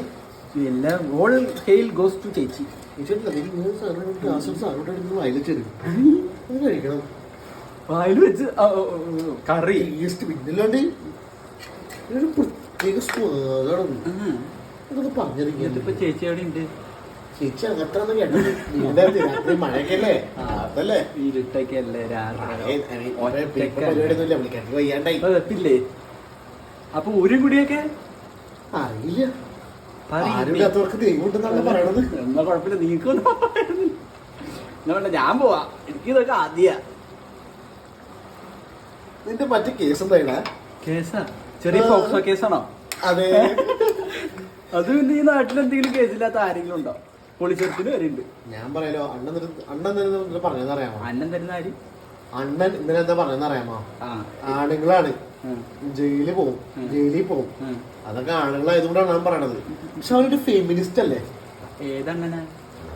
[SPEAKER 1] എല്ലാം ഓൾ ഹെയിൽ ഗോസ് ടു ചേച്ചി.
[SPEAKER 2] കഴിക്കണം
[SPEAKER 1] വായിൽ വെച്ച് കറി
[SPEAKER 2] ടേസ്റ്റ് പിന്നില്ലാണ്ട് ഒരു പ്രത്യേക സ്വാദാണ്. ഇതൊക്കെ പറഞ്ഞിരിക്കുന്നത്
[SPEAKER 1] ഇതിപ്പോ ചേച്ചി എവിടെ ഉണ്ട്?
[SPEAKER 2] ചേച്ചി അങ്ങനത്തെ കേട്ടത് മഴയൊക്കെയല്ലേ അതല്ലേ
[SPEAKER 1] ഇരുട്ടൊക്കെ അല്ലേ
[SPEAKER 2] പരിപാടിയൊന്നുമില്ല വിളിക്കാൻ വയ്യാണ്ടായി
[SPEAKER 1] വെപ്പില്ലേ? അപ്പൊ ഒരു കുടിയൊക്കെ
[SPEAKER 2] അറിയില്ല. ആരുമില്ലാത്തവർക്ക് ദൈവം ഉണ്ടെന്നാണ് പറയണത്.
[SPEAKER 1] എന്നാ കുഴപ്പമില്ല, നീക്കൊന്നും ഞാൻ പോവാ. എനിക്കിതൊക്കെ ആദ്യ
[SPEAKER 2] നിന്റെ മറ്റേ കേസ് എന്താ?
[SPEAKER 1] കേസാ? ചെറിയ പോക്സോ കേസാണോ?
[SPEAKER 2] അതെ.
[SPEAKER 1] അത് പിന്നെ ഈ നാട്ടിൽ എന്തെങ്കിലും കേസില്ലാത്ത ആരെങ്കിലും ഉണ്ടോ? പൊളിച്ചെടുത്തിന് വരെയുണ്ട്.
[SPEAKER 2] ഞാൻ പറയാലോ, അണ്ണൻ പറഞ്ഞറിയാമോ?
[SPEAKER 1] അണ്ണൻ തരുന്ന ആര്?
[SPEAKER 2] അണ്ണൻ ഇന്നലെ എന്താ പറഞ്ഞറിയാമോ? ആണുങ്ങളാണ് ജയിലിൽ പോവും. അതൊക്കെ ആണുങ്ങളായതുകൊണ്ടാണ് ഞാൻ പറയണത്. പക്ഷെ അവരൊരു ഫെമിനിസ്റ്റ് അല്ലേ?
[SPEAKER 1] ഏതണ്ണനാ?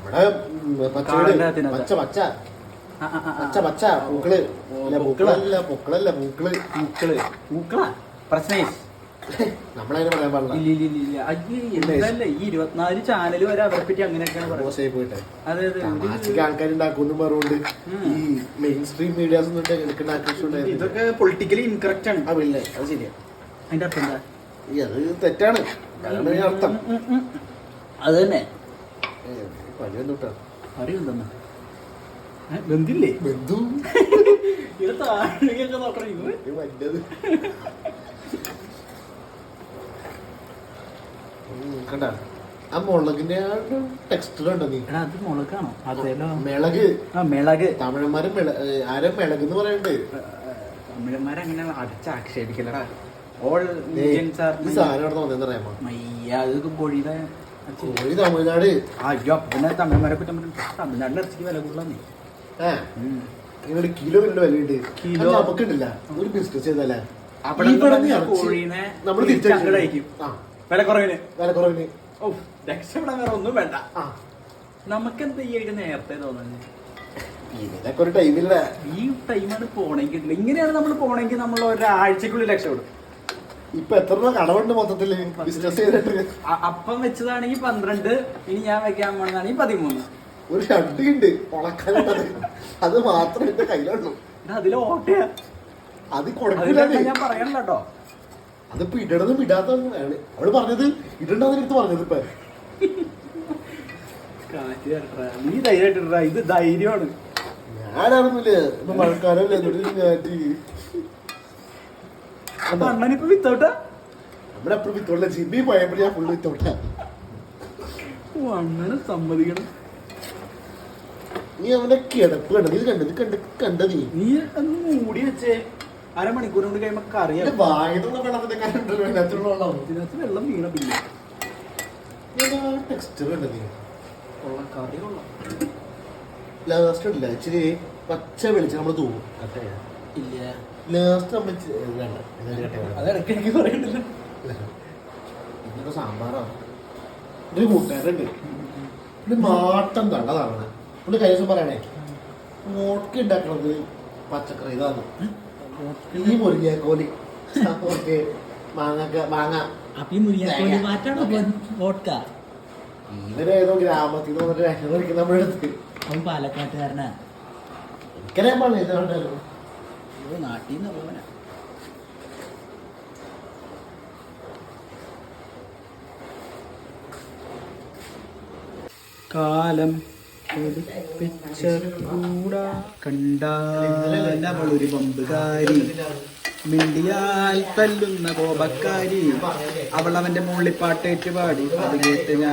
[SPEAKER 2] നമ്മുടെ പച്ച പൂക്കള് നമ്മളതിനെ പറയാൻ പാടില്ല.
[SPEAKER 1] ഈ 24 ചാനൽ വരെ അവരെ പറ്റി അങ്ങനെയൊക്കെയാണ്
[SPEAKER 2] പോയിട്ട് ആൾക്കാരുണ്ടാക്കുന്നു പറഞ്ഞുകൊണ്ട് ഈ മെയിൻ സ്ട്രീം മീഡിയാസ്
[SPEAKER 1] ഇതൊക്കെ പൊളിറ്റിക്കലി ഇൻകറക്റ്റ് ആണ്.
[SPEAKER 2] അതില്ലേ, അത് ശരിയാ.
[SPEAKER 1] അതിന്റെ അർത്ഥം എന്താ?
[SPEAKER 2] അത് തെറ്റാണ്. അതാണ് അർത്ഥം.
[SPEAKER 1] അത് തന്നെ
[SPEAKER 2] പനിയൊന്നുട്ടാ
[SPEAKER 1] അറിയുന്ന ബന്ധില്ലേ?
[SPEAKER 2] ബന്ധു
[SPEAKER 1] ഇത് താഴെയൊക്കെ നോക്കണം.
[SPEAKER 2] വല്ലത് കണ്ട ആ മുളകിന്റെ ടെക്സ്റ്റർ ഉണ്ടോ നീ?
[SPEAKER 1] അത് മുളകാണോ? അതേലോ,
[SPEAKER 2] മിളക്.
[SPEAKER 1] മിളക്.
[SPEAKER 2] തമിഴന്മാരും ആരും മിളക് എന്ന് പറയണ്ട്.
[SPEAKER 1] തമിഴന്മാരങ്ങനെ അടിച്ചാക്ഷേപിക്കലടാ.
[SPEAKER 2] ഈ സാധനം അവിടെ വന്നറിയാമോ?
[SPEAKER 1] കോഴിയുടെ
[SPEAKER 2] കോഴി തമിഴ്നാട്.
[SPEAKER 1] അയ്യോ, പിന്നെ തമിഴന്മാരെ കുറ്റം തമിഴ്നാടിന്റെ ഇറച്ചിക്ക് വില കൂടുതലാണ്.
[SPEAKER 2] നിങ്ങളുടെ കിലോ വിലയുണ്ട്. കിലോ നമുക്കുണ്ടല്ല ഒരു ബിസിനസ് ചെയ്തല്ലേ
[SPEAKER 1] കോഴീനെ
[SPEAKER 2] നമ്മൾ
[SPEAKER 1] തിരിച്ചങ്ങടായിരിക്കും വിലക്കുറവിന്.
[SPEAKER 2] ഓ
[SPEAKER 1] രക്ഷപ്പെടാൻ വേറെ ഒന്നും വേണ്ട. നമുക്കെന്താ ഈ ആയിട്ട് നേരത്തെ തോന്നുന്നത്?
[SPEAKER 2] ഇതിനൊക്കെ ഒരു ടൈമില്ല.
[SPEAKER 1] ഈ ടൈമാണ് പോണെങ്കിൽ. ഇങ്ങനെയാണ് നമ്മൾ പോണെങ്കിൽ നമ്മൾ ഒരാഴ്ചക്കുള്ളിൽ രക്ഷപ്പെടും.
[SPEAKER 2] ഇപ്പൊ എത്ര രൂപ കടവുണ്ട് മൊത്തത്തില് ബിസിനസ് ചെയ്തിട്ട്?
[SPEAKER 1] അപ്പം വെച്ചതാണെങ്കിൽ 12, ഇനി ഞാൻ വെക്കാൻ പോണതാണെങ്കിൽ 13.
[SPEAKER 2] ഒരു ഷഡ് ഉണ്ട് ഉണക്കാനുള്ളത്, അത് മാത്രം എന്റെ കയ്യിലുള്ളൂ.
[SPEAKER 1] അതില് ഓട്ടയാ,
[SPEAKER 2] അത് കൊടുക്കില്ല.
[SPEAKER 1] ഞാൻ പറയണല്ലോ കേട്ടോ.
[SPEAKER 2] അതിപ്പോ ഇടണതും ഇടാത്തതാണ് അവള് പറഞ്ഞത്. ഇടണ്ടെന്ന് എടുത്ത് പറഞ്ഞത്. ഇപ്പൊ
[SPEAKER 1] നീ ധൈര്യമായിട്ടാ, ഇത് ധൈര്യമാണ്.
[SPEAKER 2] ഞാനറിഞ്ഞില്ലേ ഇപ്പൊ മഴക്കാലല്ലേ കാറ്റ്.
[SPEAKER 1] അണ്ണനിപ്പോ വിത്തോട്ടാ?
[SPEAKER 2] നമ്മുടെ എപ്പോഴും വിത്തോട്ടില്ല. ജിമ്മി പോയപ്പോ ഞാൻ ഫുള്ള് വിത്തോട്ടാ.
[SPEAKER 1] അണ്ണനെ സമ്മതിക്കണം.
[SPEAKER 2] നീ അവന്റെ കിടപ്പ് കണ്ടത്
[SPEAKER 1] നീ ഒന്ന് മൂടി വെച്ചേ. അരമണിക്കൂർ കൊണ്ട് കഴിയുമ്പോ അറിയാം.
[SPEAKER 2] വായതുള്ള വെള്ളത്തിന്റെ കാര്യത്തിലുള്ള
[SPEAKER 1] ഇതിനകത്ത് വെള്ളം വീണ പിന്നെ
[SPEAKER 2] ടെക്സ്ചർ കണ്ടത്
[SPEAKER 1] കറി കൊള്ളാം.
[SPEAKER 2] ലാസ്റ്റ് ഇല്ല ഇച്ചിരി പച്ച വെളിച്ചം നമ്മള് തൂവും.
[SPEAKER 1] ഇല്ല,
[SPEAKER 2] ലാസ്റ്റ് നമ്മൾ
[SPEAKER 1] അത് ഇടയ്ക്ക് പറയണ്ടല്ലോ.
[SPEAKER 2] ഇതൊക്കെ സാമ്പാറാണ്. ഒരു കൂട്ടുകാരുണ്ട്, ഇത് മാട്ടം കണ്ടതാണ്. പുള്ളി കഴിഞ്ഞ ദിവസം പറയണേ മോട്ട്ക്ക് ഉണ്ടാക്കണത് പച്ചക്കറി ഇതാണ്. ഈ മുരിങ്ങാക്കോലി മാങ്ങ ഇവരേതോ ഗ്രാമത്തിൽ നിന്ന് വന്നിട്ട് രക്ഷ കളിക്കുന്ന നമ്മുടെ അടുത്ത്.
[SPEAKER 1] അവൻ പാലക്കാട്ടുകാരനാ.
[SPEAKER 2] എനിക്കറിയാൻ പാടില്ല.
[SPEAKER 1] നാട്ടിൽ നിന്ന് പോവനാ. കാലം കണ്ടാലവളൊരു ബമ്പുകാരി, മിണ്ടിയാൽ തല്ലുന്ന കോപക്കാരി, അവൾ അവന്റെ മുള്ളിപ്പാട്ടേറ്റ് പാടി. അത് കേട്ട് ഞാൻ